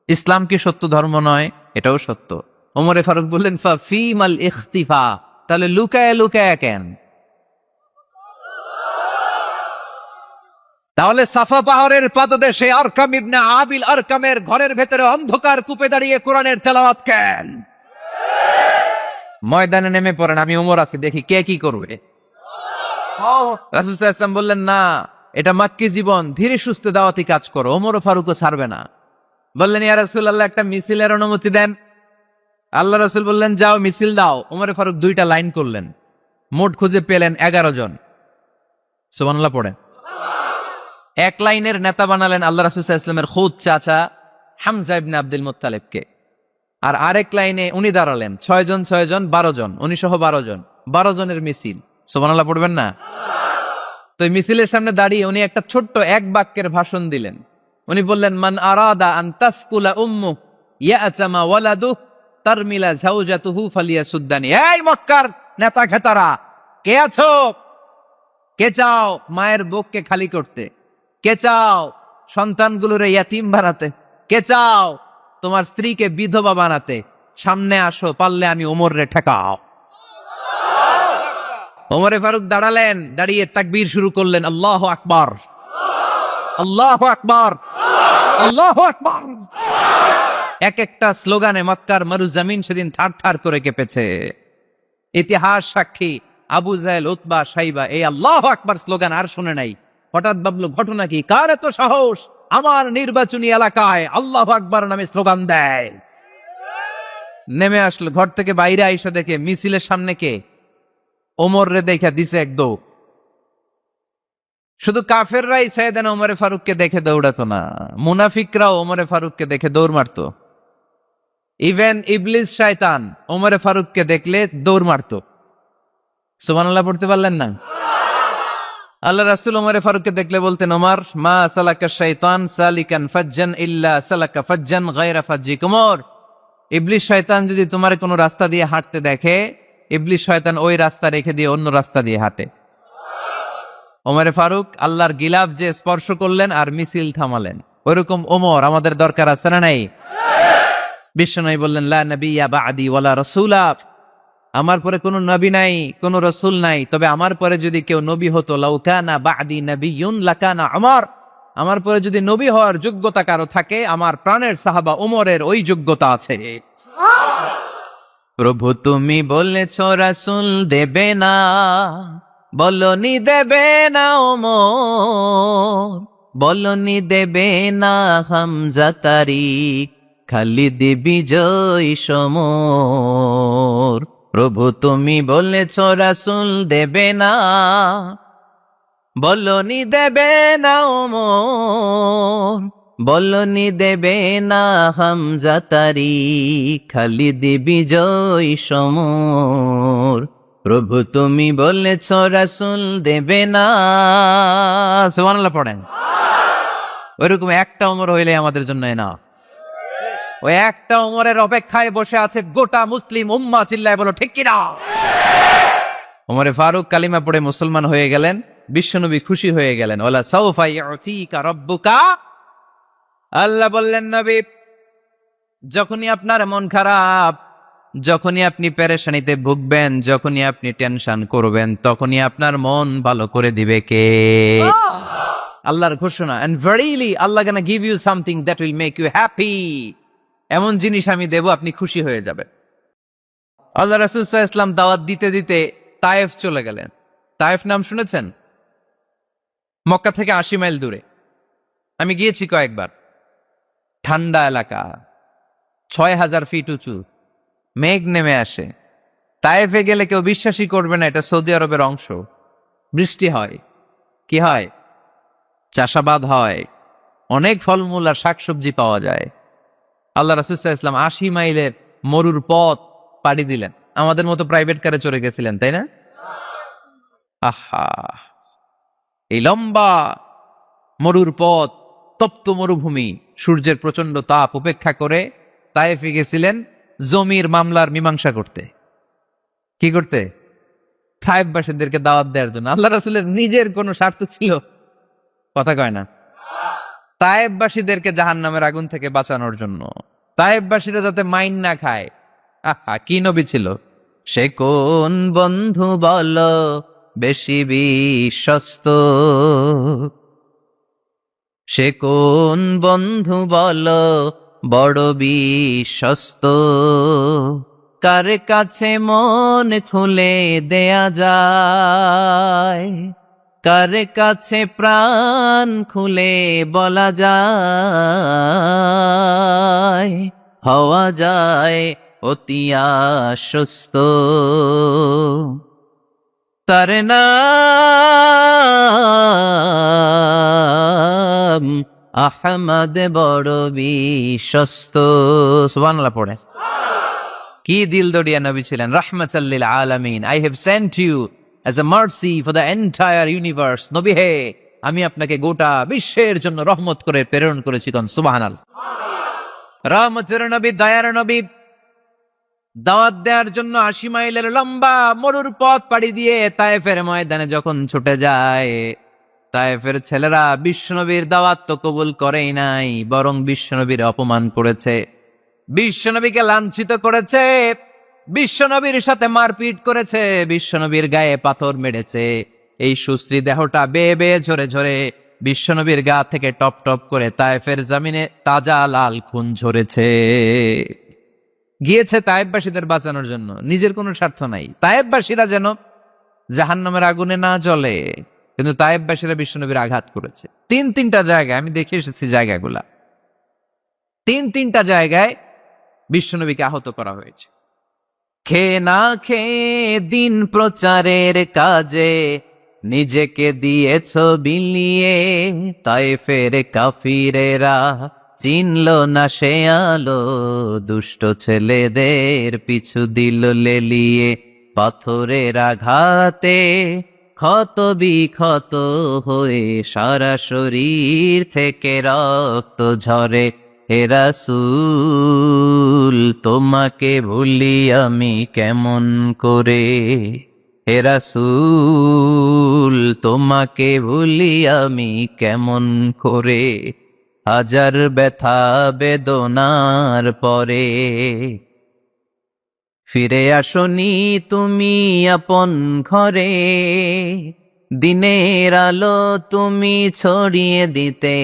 ইসলাম কি সত্য ধর্ম নয়? এটাও সত্য। ওমরে ফারুক বললেন, ফাফিমাল ইখতিফা, তাহলে লুকায় লুকায় কেন? তাহলে সাফা পাহাড়ের পাদদেশে আরকাম ইবনে আবিল আরকামের ঘরের ভেতরে অন্ধকার কূপে দাঁড়িয়ে কোরআনের তেলাওয়াত কেন? ময়দানে নেমে পড়েন, আমি ওমর আছি, দেখি কে কি করবে। রাসূল সাল্লাল্লাহু আলাইহি ওয়াসাল্লাম বললেন, না, এটা মাক্কি জীবন, ধীরে সুস্থে দাওয়াতি কাজ করো, ওমর ফারুকও ছাড়বে না। বললেন, ইয়া রাসূলুল্লাহ, একটা মিছিলের অনুমতি দেন। আল্লাহ রাসূল বললেন, যাও মিছিল দাও। ওমর ফারুক 2টা লাইন করলেন, মোট খুঁজে পেলেন 11 জন। সুবহানাল্লাহ পড়েন। এক লাইনের নেতা বানালেন আল্লাহ রাসূল সাল্লাল্লাহু আলাইহি ওয়াসাল্লামের খুদ চাচা হামজা ইবনে আব্দুল মুত্তালিবকে। আর আরেক লাইনে উনি দাঁড়ালেন, 6 জন 6 জন 12 জন, উনি সহ 12 জন, 12 জনের মিছিল। সুবহানাল্লাহ পড়বেন না? তো এই মিছিলের সামনে দাঁড়িয়ে উনি একটা ছোট্ট এক বাক্যের ভাষণ দিলেন। উনি বললেন, মান আরাদা আন তাসকুলা উম্মু ইয়াতামা ওয়ালাদু তারমিলা যাওজাতুহু ফালিয়াসুদ্দানি। এই মক্কার নেতা খেতারা, কে আছো? কে চাও মায়ের বুককে খালি করতে? কে চাও সন্তানগুলোরে ইয়াতিম বানাতে? কে চাও তোমার স্ত্রীকে বিধবা বানাতে? সামনে আসো, পারলে আমি ওমরে ঠেকাও। ওমরে ফারুক দাঁড়ালেন, দাঁড়িয়ে তাকবীর শুরু করলেন, আল্লাহু আকবার, আল্লাহু আকবার, আল্লাহু আকবার। এক একটা স্লোগানে মক্কার মরুজমিন সেদিন থার থার করে কেঁপেছে। ইতিহাস সাক্ষী, আবু জাহেল, উতবা, শাইবা এই আল্লাহু আকবার স্লোগান আর শুনে নাই। হঠাৎ ভাবলো, ঘটনা কি? কার এত সাহস আমার নির্বাচনী এলাকায় আল্লাহু আকবার নামে স্লোগান দেয়? নেমে আসলো, ঘর থেকে বাইরে আইসা দেখে মিছিলের সামনে কে? ওমর রে দেখা দিছে এক দৌড়। শুধু কাফেররাই সাইয়েদনা ওমর ফারুককে দেখে দৌড়াতো না, মুনাফিকরাও ওমর ফারুককে দেখে দৌড় মারতো। ইভেন ইবলিস শয়তান ওমর ফারুককে দেখলে দৌড় মারতো। সুবহানাল্লাহ পড়তে পারলেন না? আল্লাহ রাসূল ওমর ফারুককে দেখলে বলতেন, ওমর মা সালাকা শাইতান সালিকান ফাজ্জান ইল্লা সালাকা ফাজ্জান গায়রা ফাজ্জিকুম। ওমর, ইবলিস শয়তান যদি তোমার কোনো রাস্তা দিয়ে হাঁটতে দেখে, ইবলিস শয়তান ওই রাস্তা রেখে দিয়ে অন্য রাস্তা দিয়ে হাঁটে। ওমর ফারুক আল্লাহর গিলাফ যে স্পর্শ করলেন আর মিছিল থামালেন, ওইরকম ওমর আমাদের দরকার আছে না নাই? বিশ্বনবী বললেন, লা নাবিয়্যা বা'দি ওয়ালা রাসূলা, আমার পরে কোনো নবী নাই, কোনো রাসূল নাই, তবে আমার পরে যদি কেউ নবী হতো, লাউ কানা বা'দি নাবিয়্যুন লাকানা ওমর, আমার পরে যদি নবী হওয়ার যোগ্যতা কারো থাকে, আমার প্রাণের সাহাবা ওমরের ওই যোগ্যতা আছে। প্রভু তুমি বলেছ রাসূল দেবে না, বলনি দেবে না ওমর, বলনি দেবে না হামজা তারিক, খালিদ বিজয় সমর। প্রভু তুমি বলেছ রাসূল দেবে না, বলনি দেবে না ওমর, বলনি দেবে না হামজা তারিক, খালিদ বিজয় সমর। প্রভু তুমি বলেছ রাসূল দেবে না। সুবহানাল্লাহ পড়েন। ওইরকম একটা ওমর হইলে আমাদের জন্য না। ওই একটা ওমরের অপেক্ষায় বসে আছে গোটা মুসলিম উম্মাহ। চিল্লায় বলো ঠিক কিনা? ওমরে ফারুক কালিমা পড়ে মুসলমান হয়ে গেলেন। বিশ্বনবী খুশি হয়ে গেলেন। ওয়ালা সাউফা ইউতিকা রাব্বুকা, আল্লাহ বললেন, নবী যখনই আপনার মন খারাপ, যখনই আপনি পেরেশানিতে ভুগবেন, যখনই আপনি টেনশন করবেন, তখনই আপনার মন ভালো করে দিবে কে? আল্লাহর ঘোষণা, and verily Allah gonna give you something that will make you happy. এমন জিনিস আমি দেব, আপনি খুশি হয়ে যাবেন। আল্লাহ রাসূল সাল্লাল্লাহু আলাইহি ওয়াসাল্লাম দাওয়াত দিতে দিতে তায়েফ চলে গেলেন। তায়েফ নাম শুনেছেন? মক্কা থেকে 80 মাইল দূরে। আমি গিয়েছি কয়েকবার। ঠান্ডা এলাকা, 6000 ফিট উঁচু, মেঘ নেমে আসে। তায়েফে গেলে কেউ বিশ্বাসই করবে না এটা সৌদি আরবের অংশ। বৃষ্টি হয়, কি হয়? চাষাবাদ হয়, অনেক ফলমূল আর শাকসবজি পাওয়া যায়। আল্লাহ রাসূল সাল্লাল্লাহু আলাইহি ওয়াসাল্লাম 80 মাইলের মরুর পথ পাড়ি দিলেন। আমাদের মতো প্রাইভেট কারে চড়ে গেছিলেন, তাই না? আহা, এই লম্বা মরুর পথ, তপ্ত মরুভূমি, সূর্যের প্রচন্ড তাপ উপেক্ষা করে তায়েফে গেছিলেন জমির মামলার মীমাংসা করতে। কি করতে? তায়েফবাসীদেরকে দাওয়াত দেওয়ার জন্য। আল্লাহ রাসূলের নিজের কোনো স্বার্থ ছিল? কথা কয় না। তায়েফবাসীদেরকে জাহান্নামের আগুন থেকে বাঁচানোর জন্য, তায়েফবাসীরা যাতে মাইন না খায়। আহা, কি নবী ছিল! সে কোন বন্ধু বলো বেশি বিশ্বস্ত, সে কোন বন্ধু বলো বড় বিশ্বস্ত, কার কাছে মন খুলে দেয়া যায়, কার কাছে প্রাণ খুলে বলা যায়, হওয়া যায় অতি আশ্বস্ত। তার নাম আহমদ, বড় বিশ্বস্ত। সুবহানাল্লাহ পড়ে। কি দিল দরিয়া নবী ছিলেন, রাহমাতাল লিল আলামিন। I have sent you as a mercy for the entire universe. নবী হে, আমি আপনাকে গোটা বিশ্বের জন্য রহমত করে প্রেরণ করেছি। কোন সুবহানাল্লাহ। রহমতের নবী, দয়ার নবী, দাওয়াত দেওয়ার জন্য 80 মাইলের লম্বা মরুর পথ পাড়ি দিয়ে তায়েফের ময়দানে যখন ছুটে যায়, তায়েফের ছেলেরা বিশ্বনবীর দাওয়াত তো কবুল করেই নাই, বরং বিশ্বনবীর অপমান করেছে, বিশ্বনবীকে লাঞ্ছিত করেছে, বিশ্বনবীর সাথে মারপিট করেছে, বিশ্বনবীর গায়ে পাথর মেরেছে। এই সুশ্রী দেহটা বেয়ে বেয়ে ঝরে ঝরে বিশ্বনবীর গা থেকে টপ টপ করে তায়েফের জমিনে তাজা লাল খুন ঝরেছে। গিয়েছে তায়েফবাসীদের বাঁচানোর জন্য, নিজের কোনো স্বার্থ নাই। তায়েফবাসীরা যেন জাহান্নামের আগুনে না জ্বলে, কিন্তু তায়েফবাসীরা বিশ্বনবীর আঘাত করেছে। তিনটা জায়গায় আমি দেখে এসেছি, জায়গাগুলা তিনটা জায়গায় বিশ্বনবীকে আহত করা হয়েছে। খেয়ে না খেয়ে দিন প্রচারের কাজে নিজেকে দিয়েছ বিলিয়ে, তায়েফের কাফিরেরা চিনল না সে আলো, দুষ্ট ছেলেদের পিছু দিল লেলিয়ে, পাথরের আঘাতে ক্ষত বিক্ষত হয়ে সারা শরীর থেকে রক্ত ঝরে। হে রাসূল, তোমাকে ভুলি আমি কেমন করে, হে রাসূল, তোমাকে ভুলি আমি কেমন করে, হাজার ব্যথা বেদনার পরে ফিরে আসনি তুমি আপন ঘরে, দিনের আলো তুমি ছড়িয়ে দিতে,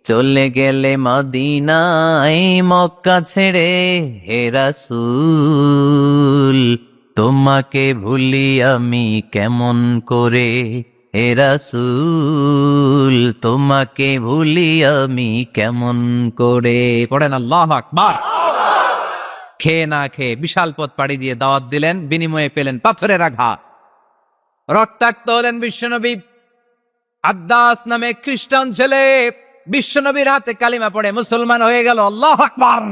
চলে গেলে মদিনায় মক্কা ছেড়ে। হে রাসূল, তোমাকে ভুলি আমি কেমন করে, হে রাসূল, তোমাকে ভুলি আমি কেমন করে। পড়েন আল্লাহু আকবার। খেয়ে না খেয়ে বিশাল পথ পাড়ি দিয়ে দাওয়াত দিলেন, বিনিময়ে পেলেন পাথরের আঘাত, রক্তাক্ত হলেন বিশ্বনবী। আদ্দাস নামে খ্রিস্টান ছেলে বিশ্বনবীর হাতে কালিমা পড়ে মুসলমান হয়ে গেল। আল্লাহু আকবার।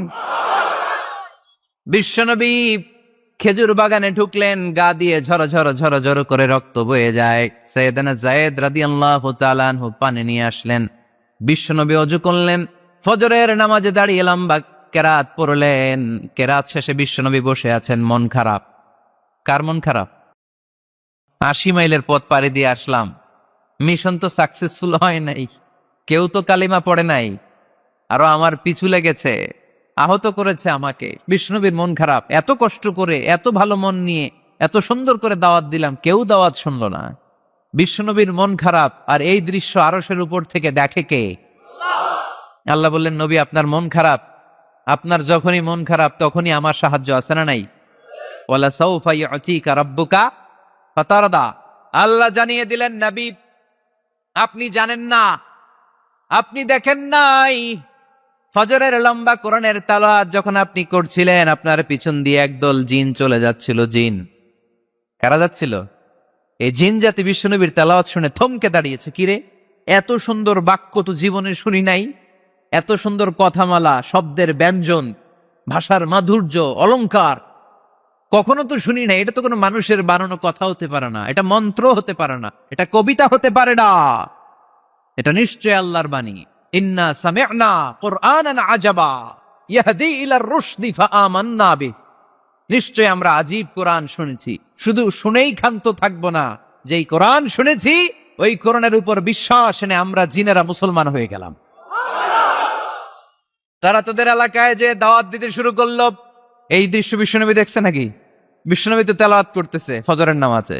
বিশ্বনবী খেজুর বাগানে ঢুকলেন, গা দিয়ে ঝরো ঝরো ঝরো ঝরো করে রক্ত বয়ে যায়। সাইয়েদনা যায়েদ রাদিয়াল্লাহু তাআলা আনহু পানি নিয়ে আসলেন। বিশ্বনবী ওযু করলেন, ফজরের নামাজে দাঁড়িয়ে লম্বা কেরাত পড়লেন। কেরাত শেষে বিশ্বনবী বসে আছেন, মন খারাপ। কার মন খারাপ? 80 মাইলের পথ পাড়ি দিয়ে আসলাম, মিশন তো সাকসেসফুল হয় নাই, কেউ তো কালিমা পড়ে নাই, আরো আমার পিছু লেগেছে, আহত করেছে আমাকে। বিষ্ণুনবীর মন খারাপ, এত কষ্ট করে এত ভালো মন নিয়ে এত সুন্দর করে দাওয়াত দিলাম, কেউ দাওয়াত শুনলো না। বিষ্ণুনবীর মন খারাপ, আর এই দৃশ্য আরশের উপর থেকে দেখে কে? আল্লাহ বললেন, নবী আপনার মন খারাপ, আপনার যখনই মন খারাপ তখনই আমার সাহায্য আছে না নাই? ওয়ালা সাউফা ইউতিকা রাব্বুকা ফাতারদা। আল্লাহ জানিয়ে দিলেন, নবী আপনি জানেন না, আপনি দেখেন নাই, ফজরের লম্বা কোরআনের তালাওয়াত যখন আপনি করছিলেন, আপনার পিছন দিয়ে একদল জিন চলে যাচ্ছিল। জিন কারা যাচ্ছিল? এই জিন জাতি বিশ্বনবীর তেলাওয়াত শুনে থমকে দাঁড়িয়েছে। কিরে, এত সুন্দর বাক্য তো জীবনে শুনি নাই, এত সুন্দর কথামালা, শব্দের ব্যঞ্জন, ভাষার মাধুর্য, অলংকার কখনো তো শুনি নাই। এটা তো কোনো মানুষের বানানো কথা হতে পারে না, এটা মন্ত্র হতে পারে না, এটা কবিতা হতে পারে না, এটা নিশ্চয় আল্লাহর বাণী। ইন্না সামি'না কুরআনান আজাবা ইয়াহদি ইলার রুশদি ফাআমান্না বিহি। নিশ্চয় আমরা আজীব কোরআন শুনেছি, শুধু শুনেই ক্ষান্ত থাকবো না, যেই কোরআন শুনেছি ওই কোরআনের উপর বিশ্বাস এনে আমরা জিনেরা মুসলমান হয়ে গেলাম। তারা তাদের এলাকায় যে দাওয়াত দিতে শুরু করলো। এই দৃশ্য বিশ্বনবী দেখছে নাকি? বিশ্বনবী তো তেলাওয়াত করতেছে ফজরের নামাজে।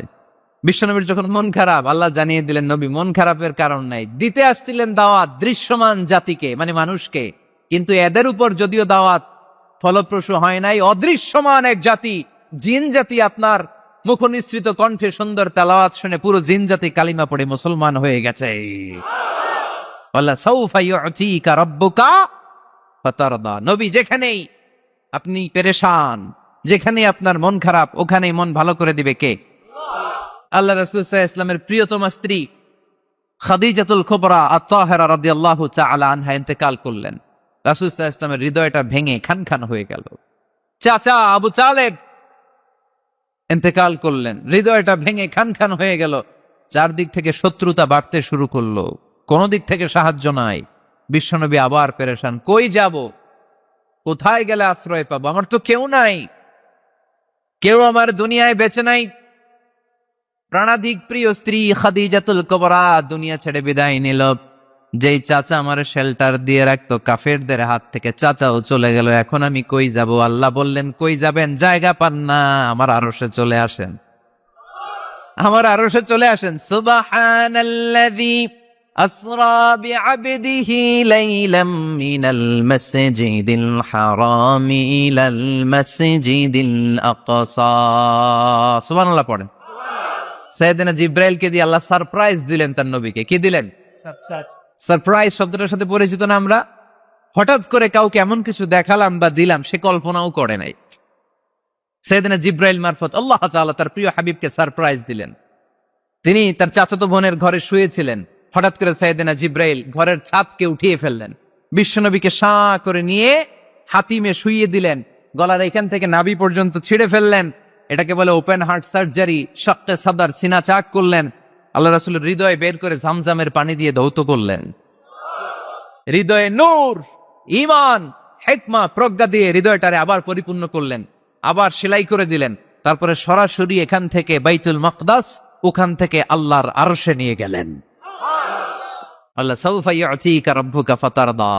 বিশ্বনবীর যখন মন খারাপ, আল্লাহ জানিয়ে দিলেন, নবী মন খারাপের কারণ নাই, দিতে আসছিলেন দাওয়াত দৃশ্যমান জাতিকে, মানে মানুষকে, কিন্তু এদের উপর যদিও দাওয়াত ফলপ্রসূ হয় নাই, অদৃশ্যমান এক জাতি, জিন জাতি আপনার মুখনিসৃত কণ্ঠে সুন্দর তেলাওয়াত শুনে পুরো জিন জাতি কালিমা পড়ে মুসলমান হয়ে গেছে। ওয়ালা সাউফা ইউতিকা রাব্বুকা ফাতারদা। নবী যেখানেই আপনি পেরেশান, যেখানে আপনার মন খারাপ, ওখানেই মন ভালো করে দিবে কে? আল্লাহ রাসূল সাল্লাল্লাহু আলাইহি ওয়াসাল্লামের প্রিয়তমা স্ত্রী খাদিজাতুল কুবরা আত-তাহেরা রাদিয়াল্লাহু তাআলা আনহা ইন্তেকাল করলেন। রাসূল সাল্লাল্লাহু আলাইহি ওয়াসাল্লামের হৃদয়টা ভেঙে খান খান হয়ে গেল। চাচা আবু তালেব ইন্তেকাল করলেন, হৃদয়টা ভেঙে খান খান হয়ে গেল। চারদিক থেকে শত্রুতা বাড়তে শুরু করলো, কোনো দিক থেকে সাহায্য নাই। বিশ্বনবী আবার পেরেশান, কই যাব, কোথায় গেলে আশ্রয় পাবো? আমার তো কেউ নাই, কেউ আমার দুনিয়ায় বেঁচে নাই। প্রাণাধিক প্রিয় স্ত্রী খাদিজাতুল কুবরা দুনিয়া ছেড়ে বিদায় নিল। যেই চাচা আমার শেল্টার দিয়ে রাখতো কাফেরদের হাত থেকে, চাচাও চলে গেল। এখন আমি কই যাব? আল্লাহ বললেন, কই যাবেন? জায়গা পান না, আমার আরশে চলে আসেন, আমার আরশে চলে আসেন। সুবহানাল্লাযী আসরা বিআবদিহি লাইলাম মিনাল মাসজিদিল হারামি ইলাল মাসজিদিল আকসা। সুবহানাল্লাহ পড়েন। সাইয়েদনা জিব্রাইলকে দিয়ে আল্লাহ সারপ্রাইজ দিলেন তার নবীকে। কি দিলেন? সারপ্রাইজ শব্দটার সাথে পরিচিত না আমরা? হঠাৎ করে কাউকে এমন কিছু দেখালাম বা দিলাম সে কল্পনাও করে নাই। সাইয়েদনা জিব্রাইল মারফত আল্লাহ তাআলা তার প্রিয় হাবিবকে সারপ্রাইজ দিলেন। তিনি তার চাচাতো বোনের ঘরে শুয়েছিলেন, হঠাৎ করে সাইয়েদনা জিব্রাইল ঘরের ছাদকে উঠিয়ে ফেললেন, বিশ্বনবীকে শাঁ করে নিয়ে হাতিমে শুইয়ে দিলেন, গলার এখান থেকে নাভি পর্যন্ত ছিঁড়ে ফেললেন। এটাকে বলে ওপেন হার্ট সার্জারি, শাক্কে সাদর, সিনা চাক করলেন। আল্লাহ রাসূলের হৃদয় বের করে জামজামের পানি দিয়ে ধৌত করলেন। হৃদয়ে নূর, ঈমান, হিকমা, প্রজ্ঞা দিয়ে হৃদয়টারে আবার পরিপূর্ণ করলেন, আবার সেলাই করে দিলেন। তারপরে সরাসরি এখান থেকে বাইতুল মাকদাস, ওখান থেকে আল্লাহর আরশে নিয়ে গেলেন। আল্লাহ সাউফা ইউতিকা রাব্বুকা ফাতারদা।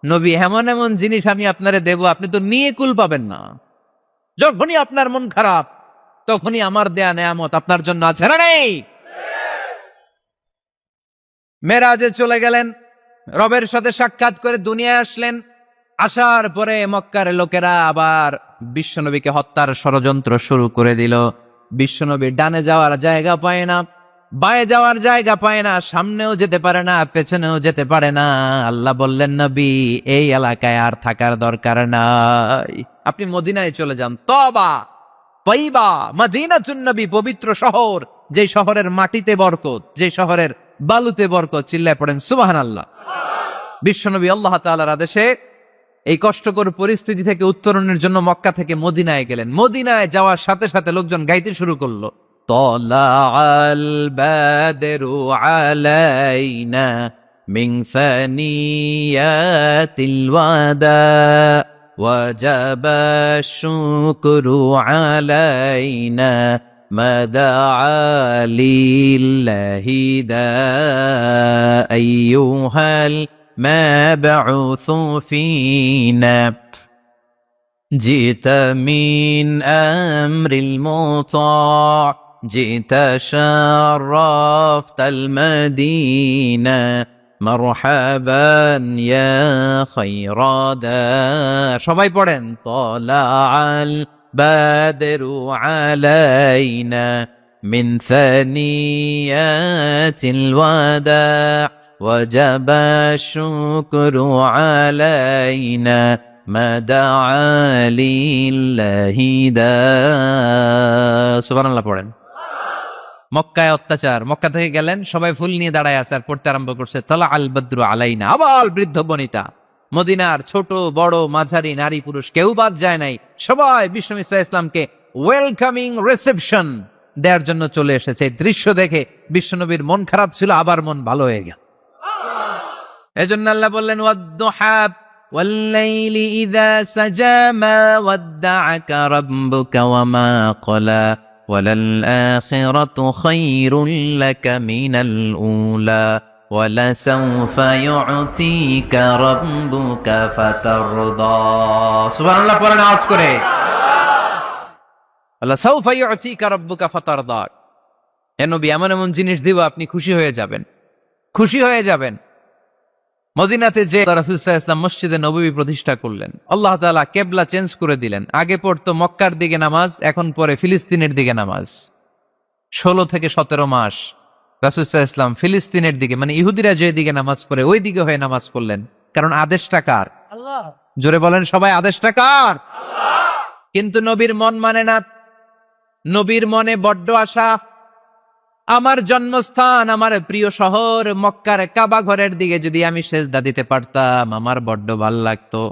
নবী, এমন এমন জিনিস আমি আপনারে দেব, আপনি তো নিয়ে কুল পাবেন না। যখনই আপনার মন খারাপ, তখনই আমার দেয়া নেয়ামত আপনার জন্য আছে না নেই? মেরাজে চলে গেলেন, রবের সাথে সাক্ষাৎ করে দুনিয়ায় আসলেন। আসার পরে মক্কার লোকেরা আবার বিশ্বনবীকে হত্যার ষড়যন্ত্র শুরু করে দিল। বিশ্বনবী ডানে যাওয়ার জায়গা পায় না, বাঁয়ে যাওয়ার জায়গা পায় না, সামনেও যেতে পারে না, পেছনেও যেতে পারে না। আল্লাহ বললেন, নবী এই এলাকায় আর থাকার দরকার নাই, আপনি মদিনায় চলে যান। তবা তয়্যিবা মদিনাতুন নবী, পবিত্র শহর, যে শহরের মাটিতে বরকত, যে শহরের বালুতে বরকত। চিল্লায় পড়েন সুবহানাল্লাহ। বিশ্বনবী আল্লাহ তাআলার আদেশে এই কষ্টকর পরিস্থিতি থেকে উত্তরণের জন্য মক্কা থেকে মদিনায় গেলেন। মদিনায় যাওয়ার সাথে সাথে লোকজন গাইতে শুরু করলো, তালাআল বাদরু আলাইনা মিন সানিয়াতিল ওয়াদা ওয়াজাবা শুকরু আলাইনা মাদআ লিল্লাহি দা আইয়ুহাল مبعوث فينا جئت من أمر المطاع جئت شرفت المدينة مرحبا يا خير دار সবাই পড়েন طلع البدر علينا من ثنيات الوداع وجب الشكر علينا ما دعا لله داع সুবহানাল্লাহ পড়েন। মক্কায় অত্যাচার, মক্কা থেকে গেলেন সবাই ফুল নিয়ে দাঁড়ায় আছে আর পড়তে আরম্ভ করছে তলা আল বদ্রু আলাইনা। আবার বৃদ্ধ বনিতা, মদিনার ছোট বড় মাঝারি নারী পুরুষ কেউ বাদ যায় নাই, সবাই বিষ্ণু ইসা ইসলামকে ওয়েলকামিং রিসেপশন দেওয়ার জন্য চলে এসেছে। এই দৃশ্য দেখে বিশ্বনবীর মন খারাপ ছিল, আবার মন ভালো হয়ে গেল। এজন্য আল্লাহ বললেন ওয়াদ-দুহা ওয়াল-লাইলি ইযা সাজা মা ওয়াদ্দা'আকা রাব্বুকা ওয়া মা ক্বালা ওয়ালাল-আখিরাতু খায়রুল লাকা মিনাল উলা ওয়ালাসাউফা ইউ'তিকা রাব্বুকা ফাতারদা। সুবহানাল্লাহ পড়েন আওয়াজ করে। ওয়ালাসাউফা ইউ'তিকা রাব্বুকা ফাতারদা। হে নবী, এমন এমন জিনিস দিব আপনি খুশি হয়ে যাবেন, খুশি হয়ে যাবেন। মদিনাতে যে রাসূল সাল্লাল্লাহু আলাইহি ওয়াসাল্লাম মসজিদে নববী প্রতিষ্ঠা করলেন, আল্লাহ তাআলা কিবলা চেঞ্জ করে দিলেন। আগে পড়তো মক্কার দিকে নামাজ, এখন পড়ে ফিলিস্তিনের দিকে নামাজ। 16 থেকে 17 মাস রাসূল সাল্লাল্লাহু আলাইহি ওয়াসাল্লাম ফিলিস্তিনের দিকে, মানে ইহুদিরা যে দিকে নামাজ পড়ে ওই দিকে হয়ে নামাজ পড়লেন। কারণ আদেশটা কার? আল্লাহ। জোরে বলেন সবাই, আদেশটা কার? আল্লাহ। কিন্তু নবীর মন মানে না। নবীর মনে বড্ড আশা, আমার জন্মস্থান, আমার প্রিয় শহর মক্কার কাবা ঘরের দিকে যদি আমি সেজদা দিতে পারতাম আমার বড্ড ভাল লাগতো।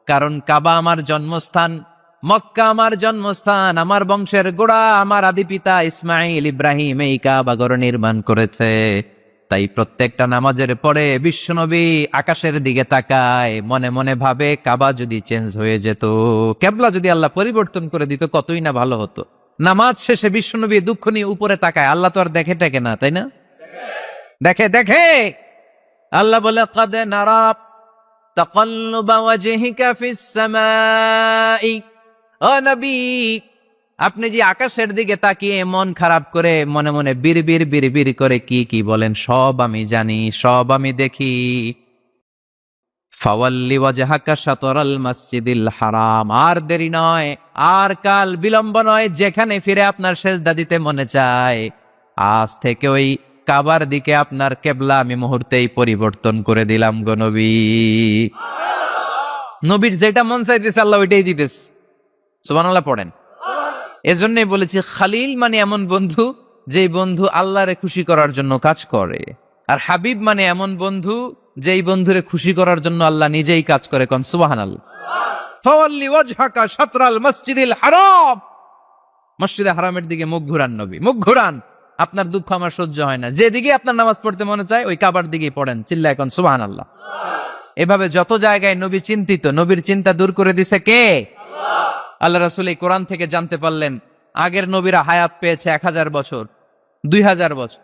কারণ কাবা আমার জন্মস্থান, মক্কা আমার জন্মস্থান, আমার বংশের গোড়া, আমার আদি পিতা ইসমাইল ইব্রাহিম এই কাবা ঘর নির্মাণ করেছে। তাই প্রত্যেকটা নামাজের পরে বিশ্বনবী আকাশের দিকে তাকায়, মনে মনে ভাবে কাবা যদি চেঞ্জ হয়ে যেত, কিবলা যদি আল্লাহ পরিবর্তন করে দিত কতই না ভালো হতো। নামাজ শেষে বিশ্বনবী দুঃখ নিয়ে উপরে তাকায়, আল্লাহ তো আর দেখে টেকে না, তাই না? দেখে দেখে। আল্লাহ বলে قد نرى تقلب وجهك في السماء। ও নবী, আপনি যে আকাশের দিকে তাকিয়ে মন খারাপ করে মনে মনে বিড়বিড় বিড়বিড় করে কি কি বলেন সব আমি জানি, সব আমি দেখি। ফাওয়াল্লি ওয়াজহাকা শাতরাল মাসজিদিল হারাম। আর দেরি নয়, আর কাল বিলম্ব নয়, যেখানে ফিরে আপনার সেজদা দিতে মনে চায় আজ থেকে ওই কাবার দিকে আপনার কিবলা আমি মুহূর্তেই পরিবর্তন করে দিলাম গো নবী। নবীর যেটা মন চাইতেছে আল্লাহ ওইটাই দিতেছে। সুবহানাল্লাহ পড়েন। এজন্যই বলেছি খালিল মানে এমন বন্ধু যেই বন্ধু আল্লাহরে খুশি করার জন্য কাজ করে, আর হাবিব মানে এমন বন্ধু যেই বন্ধুরে খুশি করার জন্য আল্লাহ নিজেই কাজ করে। কোন সুবহানাল্লাহ। ফাওয়াল্লি ওয়াজহাকা শাতরাল মাসজিদিল হারাম। মসজিদে হারামের দিকে মুখ ঘুরান নবী, মুখ ঘুরান। আপনার দুঃখ আমার সহ্য হয় না, যেদিকে আপনার নামাজ পড়তে মনে চায় ওই কাবার দিকেই পড়েন, চিল্লায় কোন সুবহানাল্লাহ। এভাবে যত জায়গায় নবী চিন্তিত, নবীর চিন্তা দূর করে দিছে কে? আল্লাহ। আল্লাহ রাসূল এই কোরআন থেকে জানতে পারলেন আগের নবীরা হায়াত পেয়েছে 1000 বছর, 2000 বছর।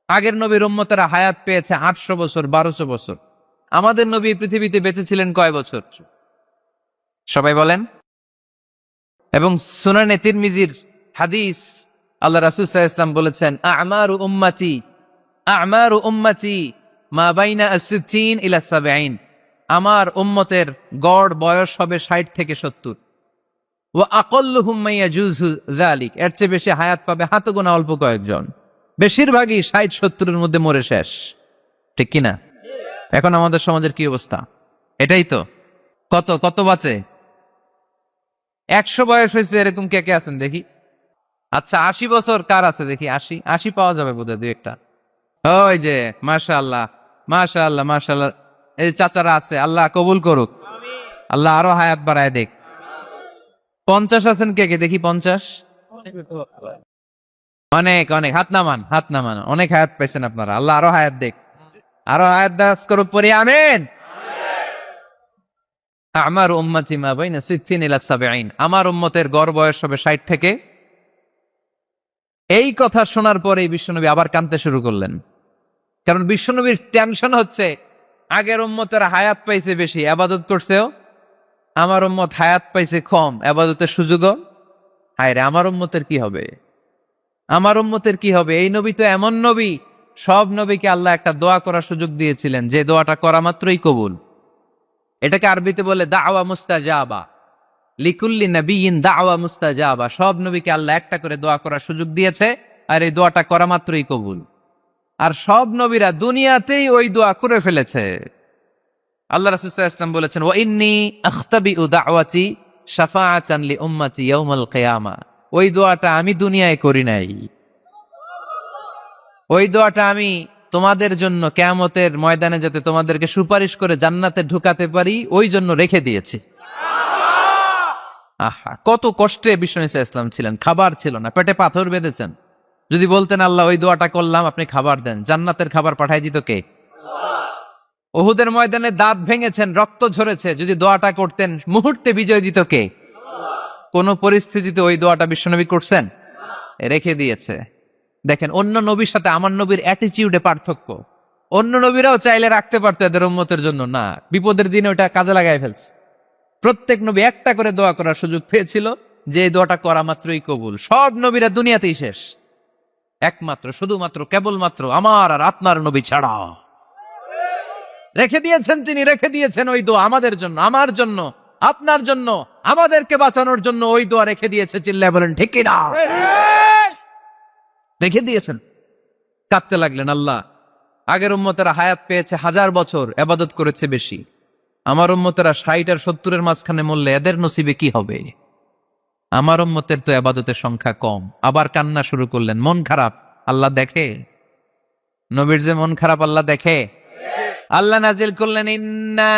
আগের নবীর উম্মতেরা হায়াত পেয়েছে 800 বছর, 1200 বছর। আমাদের নবী পৃথিবীতে বেঁচে ছিলেন কয় বছর? সবাই বলেন। এবং সুনানে তিরমিজির হাদিস, আল্লাহ রাসূল সাল্লাল্লাহু আলাইহি ওয়াসাল্লাম বলেছেন আমারু উম্মতি মা বাইনা আস-সিত্তিন ইলা 70। আমার উম্মতের গড় বয়স হবে 60 থেকে 70। ওয়া আকাল্লুহুম মা ইয়াজুজু যালিক, এর চেয়ে বেশি হায়াত পাবে হাতে গোনা অল্প কয়েকজন। বেশিরভাগই 60-70 মধ্যে মরে শেষ, ঠিক কিনা? এখন আমাদের সমাজের কি অবস্থা? এটাই তো। কত কত বাঁচে? 100 বয়স হয়েছে এরকম কে কে আছেন দেখি? আচ্ছা 80 বছর কার আছে দেখি? 80 পাওয়া যাবে বোধহয় দুই একটা। ওই যে মাশাআল্লাহ মাশাআল্লাহ মাশাআল্লাহ, এই চাচারা আছে, আল্লাহ কবুল করুক, আল্লাহ আরো হায়াত বাড়ায় দেখ। 50 আছেন কে কে দেখি? 50 অনেক অনেক, হাত নামান হাত নামান, অনেক হায়াত পাইছেন আপনারা, আল্লাহ আরো হায়াত দেখ, আরো হায়াত দাস করুক পরে, আমিন। আমার উম্মতি মা বাইনা 60 ইলা 70, আমার উম্মতের গড় বয়স হবে 60 থেকে। এই কথা শোনার পরে বিশ্বনবী আবার কাঁদতে শুরু করলেন, কারণ বিশ্বনবীর টেনশন হচ্ছে আগের উম্মতেরা হায়াত পাইছে বেশি, আবাদত করছেও। আমার উম্মত হায়াত পাইছে কম, আবাদতের সুযোগও। হায় রে, আমার উম্মতের কি হবে? আমার উম্মতের কি হবে? এই নবী তো এমন নবী, সব নবীকে আল্লাহ একটা দোয়া করার সুযোগ দিয়েছিলেন, যে দোয়াটা করা মাত্রই কবুল। এটাকে আরবিতে বলে দাওয়া মুস্তাজাবা। লিকুল্লি নবিয়িন দাওয়া মুস্তাজাবা। সব নবীকে আল্লাহ একটা করে দোয়া করার সুযোগ দিয়েছে, আর এই দোয়াটা করা মাত্রই কবুল। আর সব নবীরা দুনিয়াতেই ওই দোয়া করে ফেলেছে। আল্লাহ রাসূল সাল্লাল্লাহু আলাইহি ওয়াসাল্লাম বলেছেন, ওয়া ইন্নী আখতাবিউ দাওয়াতি শাফাআতান লি উম্মতি ইয়াউমাল কিয়ামা। ওই দোয়াটা আমি দুনিয়ায় করি নাই, ওই দোয়াটা আমি তোমাদের জন্য কিয়ামতের ময়দানে যাতে তোমাদেরকে সুপারিশ করে জান্নাতে ঢুকাতে পারি, ওই জন্য রেখে দিয়েছি। আহা, কত কষ্টে বিষ্ণু ইসলাম ছিলেন, খাবার ছিল না, পেটে পাথর বেঁধেছেন। যদি বলতেন আল্লাহ ওই দোয়াটা করলাম, আপনি খাবার দেন, জান্নাতের খাবার পাঠাই দিত কে? উহুদের ময়দানে দাঁত ভেঙেছেন, রক্ত ঝরেছে, যদি দোয়াটা করতেন মুহূর্তে বিজয় দিত কে? কোন পরিস্থিতিতে ওই দোয়াটা বিশ্বনবী করছেন? রেখে দিয়েছে। দেখেন, অন্য নবীর সাথে আমার নবীর অ্যাটিটিউডে পার্থক্য। অন্য নবীরাও চাইলে রাখতে পারতো এদের উম্মতের জন্য, না, বিপদের দিনে ওটা কাজে লাগাই ফেলছে। প্রত্যেক নবী একটা করে দোয়া করার সুযোগ পেয়েছিল, যে দোয়াটা করা মাত্রই কবুল। সব নবীরা দুনিয়াতেই শেষ, একমাত্র শুধুমাত্র কেবলমাত্র আমার আর আপনার নবী ছাড়া রেখে দিয়েছেন। তিনি রেখে দিয়েছেন ওই দোয়া আমাদের জন্য, আমার জন্য, আপনার জন্য, আমাদেরকে বাঁচানোর জন্য ওই দোয়া রেখে দিয়েছে। চিল্লায় বলেন ঠিক কি না? রেখে দিয়েছেন। কাঁদতে লাগলেন, আল্লাহ আগের উম্মতেরা হায়াত পেয়েছে 1000 বছর, ইবাদত করেছে বেশি, আমার উম্মতেরা 60 আর 70-এর মাঝখানে মরলে এদের নসিবে কি হবে? আমার উম্মতের তো ইবাদতের সংখ্যা কম। আবার কান্না শুরু করলেন। মন খারাপ আল্লাহ দেখে? নবীর যে মন খারাপ আল্লাহ দেখে? আল্লাহ নাজিল করলেন, ইন্না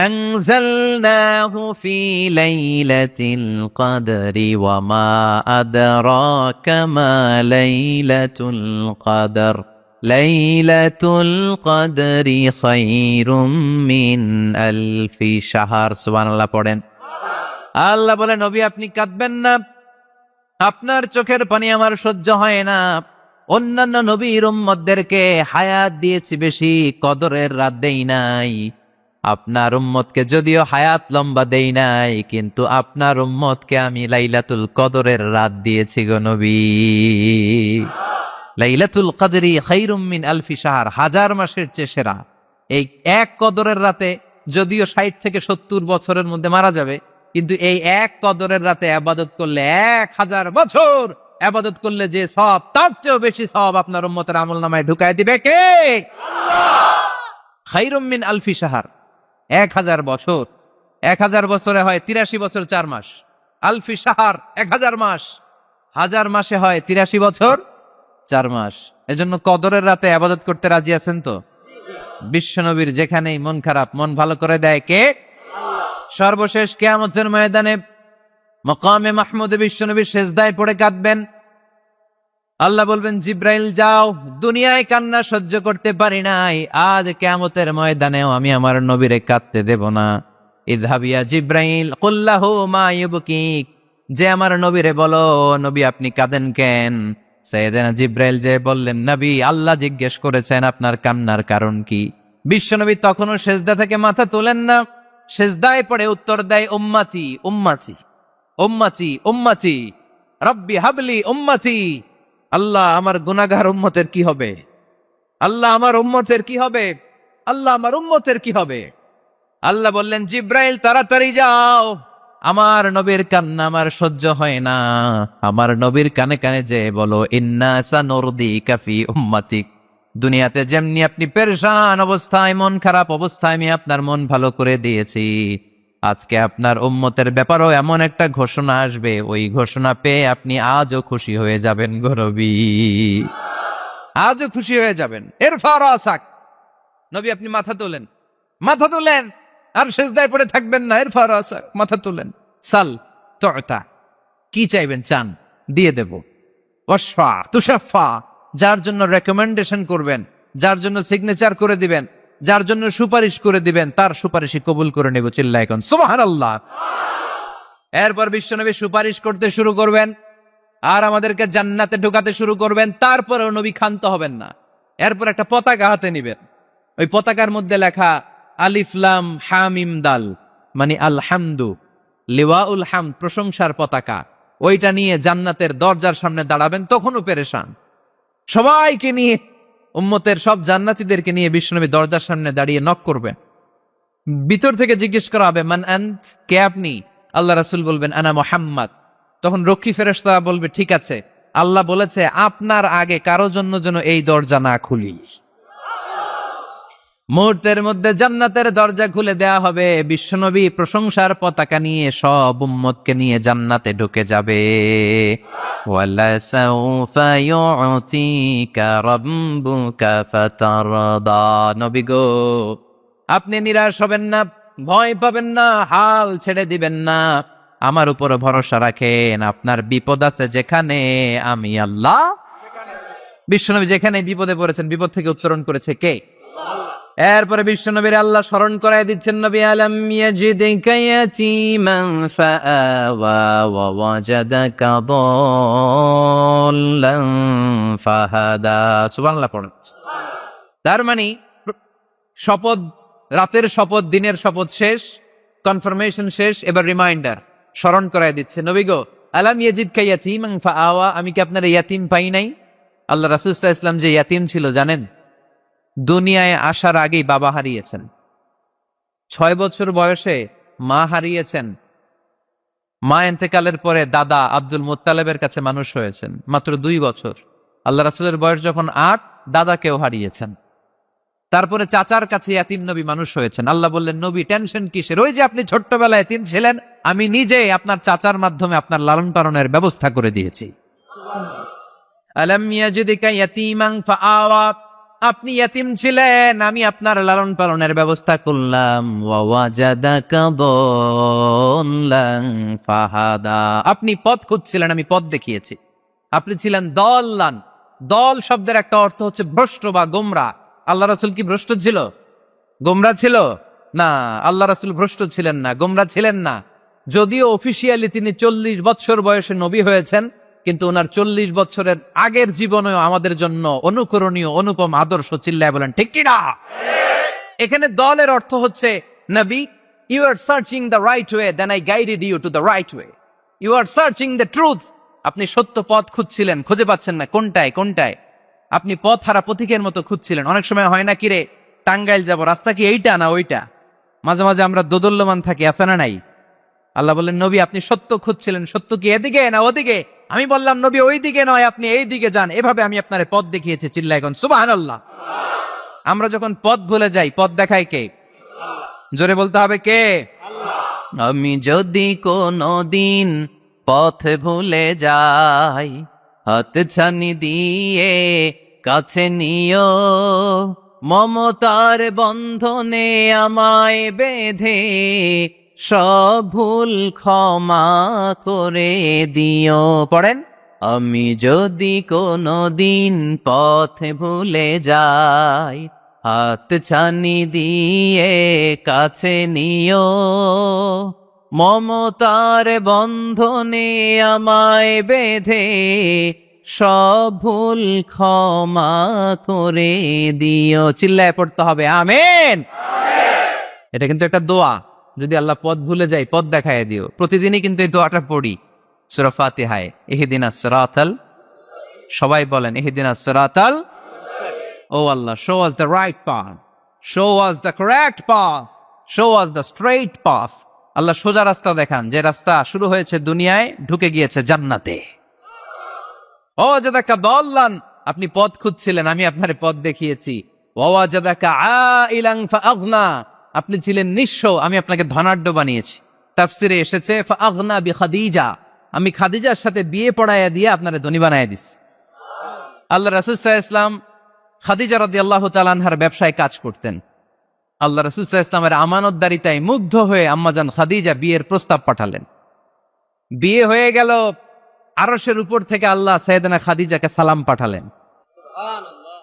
আনজালনাহু ফি লাইলাতিল কদরি ওয়া মা আদরাকা মা লাইলাতুল কদর লাইলাতুল কদরি খায়রুম মিন আলফি শাহর। সুবহানাল্লাহ পড়েন। আল্লাহ বলে, নবী আপনি কাঁদবেন না, আপনার চোখের পানি আমার সহ্য হয় না। অন্যান্য নবীর উম্মতদেরকে হায়াত দিয়েছি বেশি, কদরের রাত দেই নাই। আপনার উম্মতকে যদিও হায়াত লম্বা দেই নাই, কিন্তু আপনার উম্মতকে আমি লাইলাতুল কদরের রাত দিয়েছি গো নবী। লাইলাতুল কদরি খায়রুম মিন আলফি শাহর, 1000 মাসের চেয়ে সেরা। এই এক কদরের রাতে যদিও 60 থেকে 70 বছরের মধ্যে মারা যাবে, কিন্তু এই এক কদরের রাতে ইবাদত করলে 1000 বছর ইবাদত করলে যে সওয়াব, তার চেয়েও বেশি সওয়াব আপনার উম্মতের আমলনামায় ঢুকায় দিবে কে? আল্লাহ। খায়রুম মিন আলফি শাহর, 1000 বছর। 1000 বছরে হয় 83 বছর 4 মাস। আলফি শাহর 1000 মাস, 1000 মাসে হয় 83 বছর 4 মাস। এজন্য কদরের রাতে ইবাদত করতে রাজি আছেন তো? বিশ্বনবীর যেখানেই মন খারাপ, মন ভালো করে দেয় কে? সর্বশেষ কিয়ামতের ময়দানে মাকামে মাহমুদে বিশ্বনবী সেজদায় পড়ে কাঁদবেন। আল্লাহ বলবেন, জিব্রাইল যাও, দুনিয়ায় কান্না সহ্য করতে পারি নাই, আজ কিয়ামতের ময়দানেও আমি আমার নবীরে কাঁদতে দেব না। ইযহাবিয়া জিব্রাইল কুল্লাহু মা ইউবকিক, যে আমার নবীরে বলো, নবী আপনি কাঁদেন কেন? সাইয়েদনা জিব্রাইল যে বললেন, নবী আল্লাহ জিজ্ঞেস করেছেন আপনার কান্নার কারণ কি। বিশ্বনবী তখনও সেজদা থেকে মাথা তোলেন না, সেজদায় পড়ে উত্তর দেয়, উম্মতি উম্মতি উম্মতি উম্মতি রব্বি হাবলি উম্মতি। আল্লাহ আমার গুনাহগার উম্মতের কি হবে? আল্লাহ আমার উম্মতের কি হবে? আল্লাহ আমার উম্মতের কি হবে? আল্লাহ বললেন, জিব্রাইল তাড়াতাড়ি যাও, আমার নবীর কান্না আমার সহ্য হয় না, আমার নবীর কানে কানে যে বলো, ইন্না সানুরদিকা ফি উম্মাতিক, দুনিয়াতে যেমনি আপনি পেরেশান অবস্থায়, মন খারাপ অবস্থায় আমি আপনার মন ভালো করে দিয়েছি, আজকে আপনার উম্মতের ব্যাপারেও এমন একটা ঘোষণা আসবে, ওই ঘোষণা পেয়ে আপনি আজও খুশি হয়ে যাবেন গো নবী, আজও খুশি হয়ে যাবেন। ইরফা রাসাক, নবী আপনি মাথা তোলেন, মাথা তোলেন, আর সেজদায় পড়ে থাকবেন না। ইরফা রাসাক, মাথা তোলেন। সাল তুতা, কি চাইবেন চান, দিয়ে দেব। ওয়াশফা তুশাফা, যার জন্য রেকমেন্ডেশন করবেন, যার জন্য সিগনেচার করে দিবেন, যার জন্য সুপারিশ করে দিবেন, তার সুপারিশই কবুল করে নেব। চিল্লায় এখন সুবহানাল্লাহ। এরপর বিশ্বনবী সুপারিশ করতে শুরু করবেন, আর আমাদেরকে জান্নাতে ঢুকাতে শুরু করবেন। তারপরেও নবী ক্ষান্ত হবেন না। এরপর একটা পতাকা হাতে নিবেন, ওই পতাকার মধ্যে লেখা আলিফ লাম হামিম দাল, মানে আলহামদু, লিওয়াউল হামদ, প্রশংসার পতাকা। ওইটা নিয়ে জান্নাতের দরজার সামনে দাঁড়াবেন, তখনও পেরেশান। সবাইকে নিয়ে, উম্মতের সব জান্নাতীদেরকে নিয়ে বিশ্বনবী দরজার সামনে দাঁড়িয়ে নক করবেন। ভিতর থেকে জিজ্ঞেস করা হবে, মান আন্ত, কে আপনি? আল্লাহ রাসূল বলবেন, আনা মুহাম্মদ। তখন রক্ষী ফেরেশতা বলবে, ঠিক আছে, আল্লাহ বলেছে আপনার আগে কারো জন্য যেন এই দরজা না খুলি। মুহূর্তের মধ্যে জান্নাতের দরজা খুলে দেয়া হবে। বিশ্বনবী প্রশংসার পতাকা নিয়ে সব উম্মতকে নিয়ে জান্নাতে ঢুকে যাবে। ওয়ালা সাউফা ইউতিকা রাব্বুকা ফাতারদা। নবী গো, আপনি নিরাশ হবেন না, ভয় পাবেন না, হাল ছেড়ে দিবেন না, আমার উপর ভরসা রাখেন। আপনার বিপদ আছে যেখানে, আমি আল্লাহ। বিশ্বনবী যেখানে বিপদে পড়েছেন, বিপদ থেকে উত্তরণ করেছে কে? এরপরে বিশ্বনবীর আল্লাহ স্মরণ করায় দিচ্ছেন, নবী আলাম ইয়াজিদিকা ইয়াতীমান ফাআওয়া ওয়া ওয়াজাদাকা দাল্লান ফাহাদা। সুবহানাল্লাহ পড়ুন। তার মানে শপথ, রাতের শপথ, দিনের শপথ শেষ, কনফার্মেশন শেষ, এবার রিমাইন্ডার, স্মরণ করায় দিচ্ছে, নবী গো, আলাম ইয়াজিদকা ইয়াতীমান ফাআওয়া, আমি কি আপনার ইয়াতীম পাই নাই? আল্লাহ রাসূল সাল্লাল্লাহু আলাইহি ওয়াসাল্লাম যে ইয়াতীম ছিল জানেন? দুনিয়ায় আসার আগেই বাবা হারিয়েছেন, 6 বছর বয়সে মা হারিয়েছেন, মা ইন্তেকালের পরে দাদা আব্দুল মুত্তালিবের কাছে মানুষ হয়েছেন মাত্র 2 বছর। আল্লাহ রাসূলের বয়স যখন 8, দাদাকেও হারিয়েছেন। তারপরে চাচার কাছে ইয়াতীম নবী মানুষ হয়েছেন। আল্লাহ বললেন, নবী টেনশন কিসের? ওই যে আপনি ছোট্টবেলায় ইয়াতীম ছিলেন, আমি নিজে আপনার চাচার মাধ্যমে আপনার লালন পালনের ব্যবস্থা করে দিয়েছি। আলাম ইয়াজিদিকা ইয়াতীমান ফাআওয়া, আপনি ইয়াতীম ছিলেন, আমি আপনার লালন পালনের ব্যবস্থা করলাম। ওয়া ওয়াজাদাকা দাল্লান ফাহাদা, আপনি পথ খুঁজছিলেন, আমি পথ দেখিয়েছি। আপনি ছিলেন দল্লান, দল শব্দের একটা অর্থ হচ্ছে ভ্রষ্ট বা গোমরা। আল্লাহ রাসূল কি ভ্রষ্ট ছিল? গোমরা ছিল না, আল্লাহ রাসূল ভ্রষ্ট ছিলেন না, গোমরা ছিলেন না। যদিও অফিসিয়ালি তিনি 40 বছর বয়সে নবী হয়েছেন, কিন্তু ওনার 40 বছরের আগের জীবনেও আমাদের জন্য অনুকরণীয়, অনুপম আদর্শ। চিল্লায় বলেন ঠিক কি না? এখানে দলের অর্থ হচ্ছে, নবী, you are searching the right way, then I guided you to the right way. You are searching the truth, আপনি সত্য পথ খুঁজছিলেন, খুঁজে পাচ্ছেন না, কোনটায় কোনটায়, আপনি পথ হারা পথিকের মতো খুঁজছিলেন। অনেক সময় হয় না, কিরে টাঙ্গাইল যাব, রাস্তা কি এইটা না ওইটা? মাঝে মাঝে আমরা দোদুল্যমান থাকি, আছে না নাই? আল্লাহ বললেন, নবী আপনি সত্য খুঁজছিলেন, সত্য কি এদিকে না ওদিকে? আমি বললাম, নবী ওই দিকে নয়, আপনি এই দিকে যান, এভাবে আমি আপনার পথ দেখিয়েছি। চিল্লায় এখন সুবহানাল্লাহ। আমরা যখন পথ ভুলে যাই, পথ দেখায় কে? জোরে বলতে হবে কে? আমি যদি কোনো দিন পথ ভুলে যাই, হাত ছানি দিয়ে কাছে নিও, মমতার বন্ধনে আমায় বেঁধে সব ভুল ক্ষমা করে দিও। পড়েন, আমি যদি কোনো দিন পথ ভুলে যাই, হাত ছানি দিয়ে কাছে নিও, মমতার বন্ধনে আমায় বেঁধে সব ভুল ক্ষমা করে দিও। চিল্লায় পড়তে হবে আমিন। এটা কিন্তু একটা দোয়া, যদি আল্লাহ পথ ভুলে যায় পথ দেখায় দিও। প্রতিদিনই কিন্তু এই দোয়াটা পড়ি সূরা ফাতিহায়, ইহদিনাস সিরাতাল, সবাই বলেন ইহদিনাস সিরাতাল। ও আল্লাহ, show us the right path, show us the correct path, show us the straight path। আল্লাহ সোজা রাস্তা দেখান, যে রাস্তা শুরু হয়েছে দুনিয়ায়, ঢুকে গিয়েছে জান্নাতে। ও ওয়াজাদাকা দাল্লান, আপনি পথ খুঁজছিলেন, আমি আপনার পথ দেখিয়েছি। ওয়া ওয়াজাদাকা আইলান ফাআগনা, আপনি ছিলেন নিঃস্ব, আমি আপনাকে ধনাঢ্য বানিয়েছি। তাফসিরে এসেছে ফাআগনা বিখাদিজা, আমি খাদিজার সাথে বিয়ে পড়াইয়া দিয়ে আপনারে ধনী বানাইয়া দিছি। আল্লাহ রাসূল সাল্লাল্লাহু আলাইহি ওয়াসাল্লাম খাদিজা রাদিয়াল্লাহু তাআলা আনহার ব্যবসায় কাজ করতেন। আল্লাহ রাসূল সাল্লাল্লাহু আলাইহি ওয়াসাল্লামের আমানতদারিতায় মুগ্ধ হয়ে আম্মাজান খাদিজা বিয়ের প্রস্তাব পাঠালেন। বিয়ে হয়ে গেল, আরশের উপর থেকে আল্লাহ সাইয়েদানা খাদিজাকে সালাম পাঠালেন।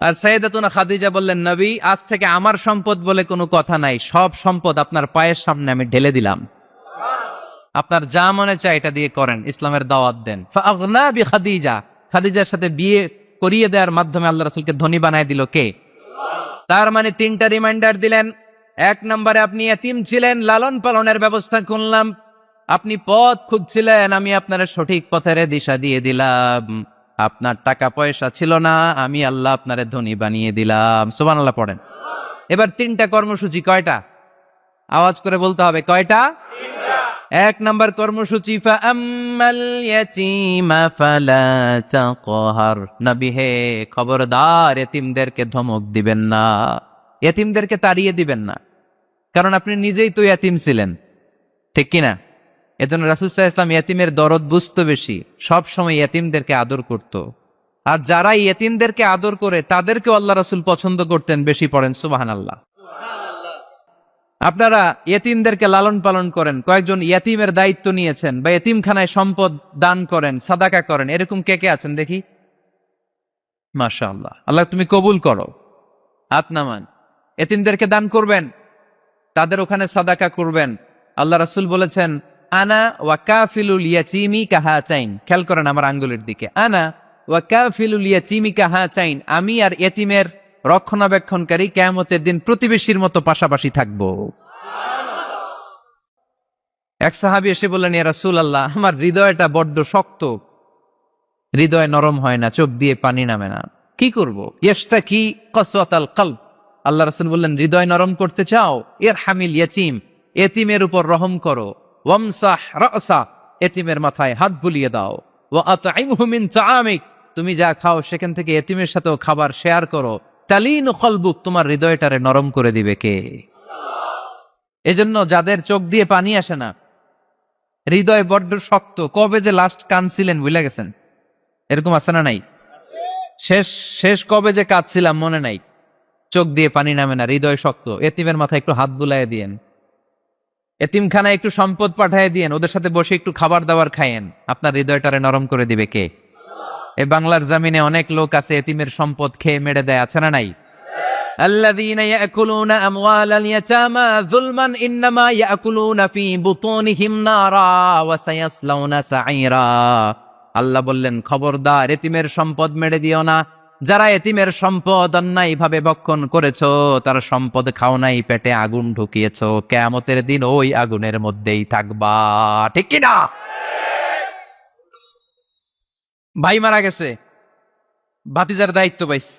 আর সাইয়েদাতুনা খাদিজা বললেন, নবী, আজ থেকে আমার সম্পদ বলে কোনো কথা নাই, সব সম্পদ আপনার পায়ের সামনে আমি ঢেলে দিলাম, আপনার যা মনে চায় এটা দিয়ে করেন, ইসলামের দাওয়াত দেন। ফাআগনা বিখাদিজা, খাদিজার সাথে বিয়ে করিয়ে দেওয়ার মাধ্যমে আল্লাহ রাসূলকে ধনী বানায় দিল কে? তার মানে তিনটা রিমাইন্ডার দিলেন। এক নম্বরে আপনি এতিম ছিলেন, লালন পালনের ব্যবস্থা করলাম। আপনি পথ খুঁজছিলেন, আমি আপনার সঠিক পথের দিশা দিয়ে দিলাম। আপনার টাকা পয়সা ছিল না, আমি আল্লাহ আপনারে ধনী বানিয়ে দিলাম। সুবহানাল্লাহ পড়েন। এবার তিনটা কর্মসূচি কয়টা? আওয়াজ করে বলতে হবে, কয়টা? এক নাম্বার কর্মসূচি, ফাআম্মাল ইয়াতীমা ফালা তাকহার। নবী হে, খবরদার এতিমদেরকে ধমক দিবেন না, এতিমদেরকে তাড়িয়ে দিবেন না, কারণ আপনি নিজেই তো এতিম ছিলেন, ঠিক কিনা? এজন্য রাসূল সাল্লাল্লাহু আলাইহি ওয়াসাল্লাম এতিমের দরদ বুঝতো বেশি, সব সময় এতিমদেরকে আদর করত। আর যারা এতিমদেরকে আদর করে তাদেরকেও আল্লাহ রাসূল পছন্দ করতেন বেশি। পড়েন সুবহানাল্লাহ। আপনারা ইয়েতিমদেরকে লালন পালন করেন, কয়েকজন ইয়েতিমের দায়িত্ব নিয়েছেন, বা ইয়েতিমখানায় সম্পদ দান করেন, সাদাকা করেন, এরকম কে কে আছেন দেখি? মাশাআল্লাহ, আল্লাহ তুমি কবুল করো। হাত নামান। ইয়েতিমদেরকে দান করবেন, তাদের ওখানে সাদাকা করবেন। আল্লাহ রাসূল বলেছেন, আনা ওয়া কাফিলুল ইয়াতীমি কাহাতাইন। খেয়াল করেন আমার আঙ্গুলের দিকে, আনা ওয়া কাফিলুল ইয়াতীমি কাহাতাইন। আমি আর ইয়েতিমের রক্ষণাবেক্ষণকারী কিয়ামতের দিন প্রতিবেশীর মতো পাশাপাশি থাকবো। এক সাহাবী এসে বললেন, ইয়া রাসূলুল্লাহ, আমার হৃদয়টা বড্ড শক্ত, হৃদয় নরম হয় না, চোখ দিয়ে পানি নামে না, কি করব? ইয়াশতাকি কসওয়াতাল কলব। আল্লাহ রাসূল বললেন, হৃদয় নরম করতে চাও? ইরহামিল ইয়াতীম, এতিমের উপর রহম করো। ওয়ামসাহ রাসা, এতিমের মাথায় হাত বুলিয়ে দাও। ওয়া আতইমহু মিন তাআমিক, তুমি যা খাও সেখান থেকে এতিমের সাথেও খাবার শেয়ার করো। তালিনু কলবুক, তোমার হৃদয়টারে নরম করে দিবে কে? এজন্য যাদের চোখ দিয়ে পানি আসে না, হৃদয় বড্ড শক্ত, কবে যে লাস্ট কাঁদছিলেন ভুলে গেছেন? এরকম আছে না নাই? শেষ কবে যে কাঁদছিলাম মনে নাই। চোখ দিয়ে পানি নামে না, হৃদয় শক্ত। এতিমের মাথায় একটু হাত বুলাইয়া দিয়েন, এতিমখানায় একটু সম্পদ পাঠায় দিয়েন, ওদের সাথে বসে একটু খাবার দাবার খায়েন, আপনার হৃদয়টারে নরম করে দিবে কে? এই বাংলার জমিনে অনেক লোক আছে এতিমের সম্পদ খেয়ে মেরে দেয়, আছে না নাই? আল্লাযীনা ইয়াকুলুনা আমওয়ালাল ইয়াতামা যুলমান ইন্নামা ইয়াকুলুনা ফি বুতুনিহিম নারা ওয়া সায়াসলাউনা সাঈরা। আল্লাহ বললেন, খবরদার এতিমের সম্পদ মেরে দিও না। যারা এতিমের সম্পদ অন্যায়ভাবে ভক্ষণ করেছো, তার সম্পদ খাও নাই, পেটে আগুন ঢুকিয়েছো, কিয়ামতের দিন ওই আগুনের মধ্যেই থাকবা, ঠিক কি না? ভাই মারা গেছে, ভাতিজার দায়িত্ব পাইছে,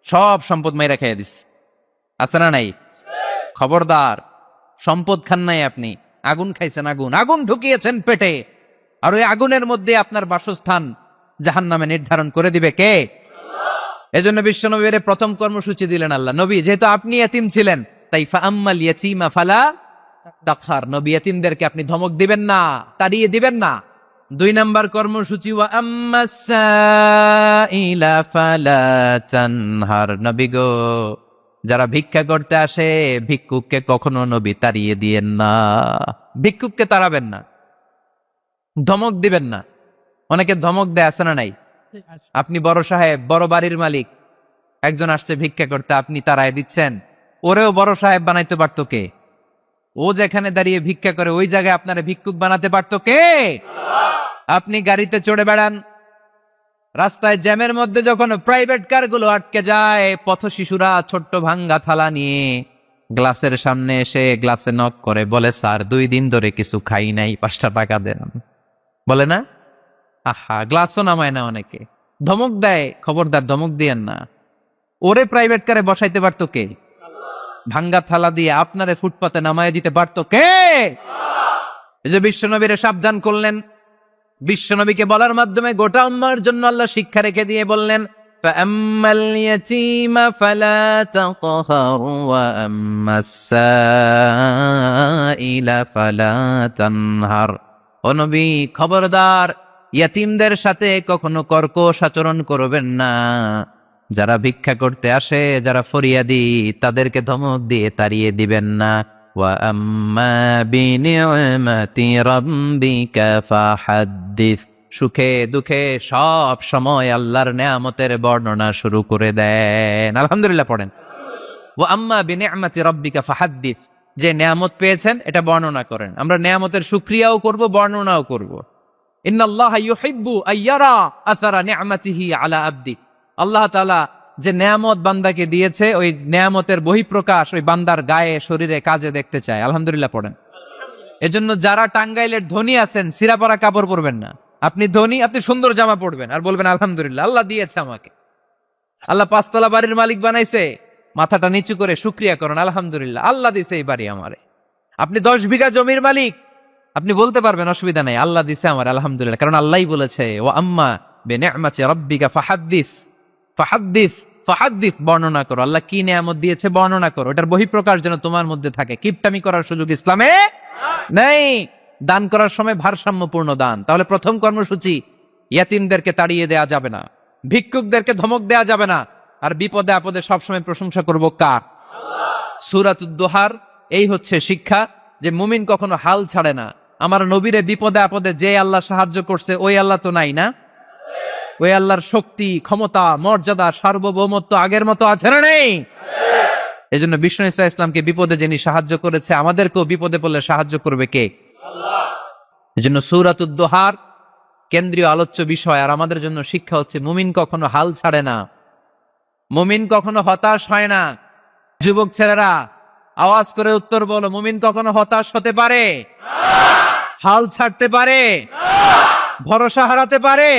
সব সম্পদ মাইরা খাইয়া দিস, আছে না নাই? খবরদার, সম্পদ খান নাই আপনি, আগুন খাইছেন, আগুন ঢুকিয়েছেন পেটে, আর ওই আগুনের মধ্যে আপনার বাসস্থান জাহান্নামে নির্ধারণ করে দিবে কে? এজন্য বিশ্বনবীর প্রথম কর্মসূচি দিলেন আল্লাহ। নবী, যেহেতু আপনি এতিম ছিলেন, তাই ফাআম্মাল ইয়াতীমা ফালা তাকহার, নবী এতিমদেরকে আপনি ধমক দিবেন না, তাড়িয়ে দিবেন না। দুই নাম্বার কর্মসূচি, ওয়া আম্মাস সাইলা ফালা তানহার। নবী গো, যারা ভিক্ষা করতে আসে, ভিক্ষুককে কখনো নবী তাড়িয়ে দিয়েন না, ভিক্ষুককে তাড়াবেন না, ধমক দিবেন না। অনেকে ধমক দেয়, আছে না নাই? আপনি বড় সাহেব, বড় বাড়ির মালিক, একজন আসছে ভিক্ষা করতে, আপনি তাড়ায় দিচ্ছেন, ওরেও বড় সাহেব বানাইতে পারতো কে? ও যেখানে দাঁড়িয়ে ভিক্ষা করে ওই জায়গায় আপনারা ভিক্ষুক বানাতে পারতো কে? আপনি গাড়িতে চড়ে বেড়ান, রাস্তায় জ্যামের মধ্যে যখন প্রাইভেট কার গুলো আটকে যায়, পথ শিশুরা ছোট্ট ভাঙ্গা থালা নিয়ে গ্লাসের সামনে এসে গ্লাসে নক করে, বলে, স্যার 2 দিন ধরে কিছু খাই নাই, 5টা টাকা দেন, বলে না? আহা, গ্লাসও নামায় না অনেকে, ধমক দেয়। খবরদার, ধমক দিয়েন না। ওরে প্রাইভেট কারে বসাইতে পারতো কে? ভাঙ্গা থালা দিয়ে আপনারে ফুটপাতে নামায় দিতে পারতো কে? এই যে বিশ্বনবীরে সাবধান করলেন, বিশ্বনবীকে বলার মাধ্যমে গোটা উম্মার জন্য আল্লাহ শিক্ষা রেখে দিয়ে বললেন, ফাআম্মাল ইয়াতীমা ফালা তাকহার ওয়া আম্মাস সাইলা ফালা তানহার। ও নবী, খবরদার ইয়াতীমদের সাথে কখনো কর্কশ আচরণ করবেন না। যারা ভিক্ষা করতে আসে, যারা ফরিয়াদি, তাদেরকে ধমক দিয়ে তাড়িয়ে দিবেন না। ওয়া আম্মা বিনি'মাতি রাব্বিকা ফাহাদ্দিস। সুখে দুঃখে সব সময় আল্লাহর নেয়ামতের বর্ণনা শুরু করে দেন। আলহামদুলিল্লাহ পড়েন। ওয়া আম্মা বিনি'মাতি রাব্বিকা ফাহাদ্দিস, যে নেয়ামত পেয়েছেন এটা বর্ণনা করেন। আমরা নেয়ামতের শুকরিয়াও করব, বর্ণনাও করব। ইন্নাল্লাহা ইউহিব্বু আইয়ারা আসারা নি'মাতিহি আলা আবদি। আল্লাহ তাআলা যে নেয়ামত বান্দাকে দিয়েছে, ওই নেয়ামতের বহিঃপ্রকাশ ওই বান্দার গায়ে, শরীরে, কাজে দেখতে চায়। আলহামদুলিল্লাহ পড়েন। এজন্য যারা টাঙ্গাইলের ধনী আছেন, সিরাপাড়া কাপড় পরবেন না। আপনি ধনী, আপনি সুন্দর জামা পরবেন আর বলবেন আলহামদুলিল্লাহ, আল্লাহ দিয়েছে আমাকে। আল্লাহ 5 তলা বাড়ির মালিক বানাইছে, মাথাটা নিচু করে শুকরিয়া করেন, আলহামদুলিল্লাহ, আল্লাহ দিছে এই বাড়ি আমারে। আপনি 10 বিঘা জমির মালিক, আপনি বলতে পারবেন অসুবিধা নাই, আল্লাহ দিছে আমার, আলহামদুলিল্লাহ, কারণ আল্লাহই বলেছে ওয়া আম্মা বিনি'মাতি রাব্বিকা ফাহাদ্দিস ফাহাদ্দিস ফাহাদ্দিস, বর্ণনা করো। আল্লাহ কি নিয়ামত দিয়েছে বর্ণনা করো, এটার বহিঃপ্রকাশ যেন তোমার মধ্যে থাকে। কিপটামি করার সুযোগ ইসলামে নেই। দান করার সময় ভারসাম্যপূর্ণ দান। তাহলে প্রথম কর্মসূচি, ইয়াতিমদেরকে তাড়িয়ে দেয়া যাবে না, ভিক্ষুকদেরকে ধমক দেয়া যাবে না, আর বিপদে আপদে সবসময় প্রশংসা করব কার? সূরাতুদ দুহার এই হচ্ছে শিক্ষা, যে মুমিন কখনো হাল ছাড়ে না। আমার নবীরে বিপদে আপদে যে আল্লাহ সাহায্য করছে, ওই আল্লাহ তো নাই না? ওই আল্লাহর শক্তি, ক্ষমতা, মর্যাদা, সার্বভৌমত্ব আগের মতো আছে না নেই? এজন্য বিষ্ণু ইসা ইসলামকে বিপদে যিনি সাহায্য করেছে, আমাদেরকেও বিপদে পড়লে সাহায্য করবে কে? আল্লাহ। এজন্য সূরাতুদ দুহার কেন্দ্রীয় আলোচ্য বিষয়। আর আমাদের জন্য শিক্ষা হচ্ছে, মুমিন কখনো হাল ছাড়ে না, মুমিন কখনো হতাশ হয় না। যুবক ছেলেরা আওয়াজ করে উত্তর বলো, মুমিন কখনো হতাশ হতে পারে? হাল ছাড়তে পারে? ভরসা হারাতে পারে?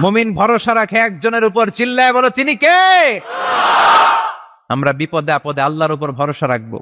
মুমিন ভরসা রাখে একজনের উপর, চিল্লায় বলো তিনি কে? আমরা বিপদে আপদে আল্লাহর উপর ভরসা রাখবো।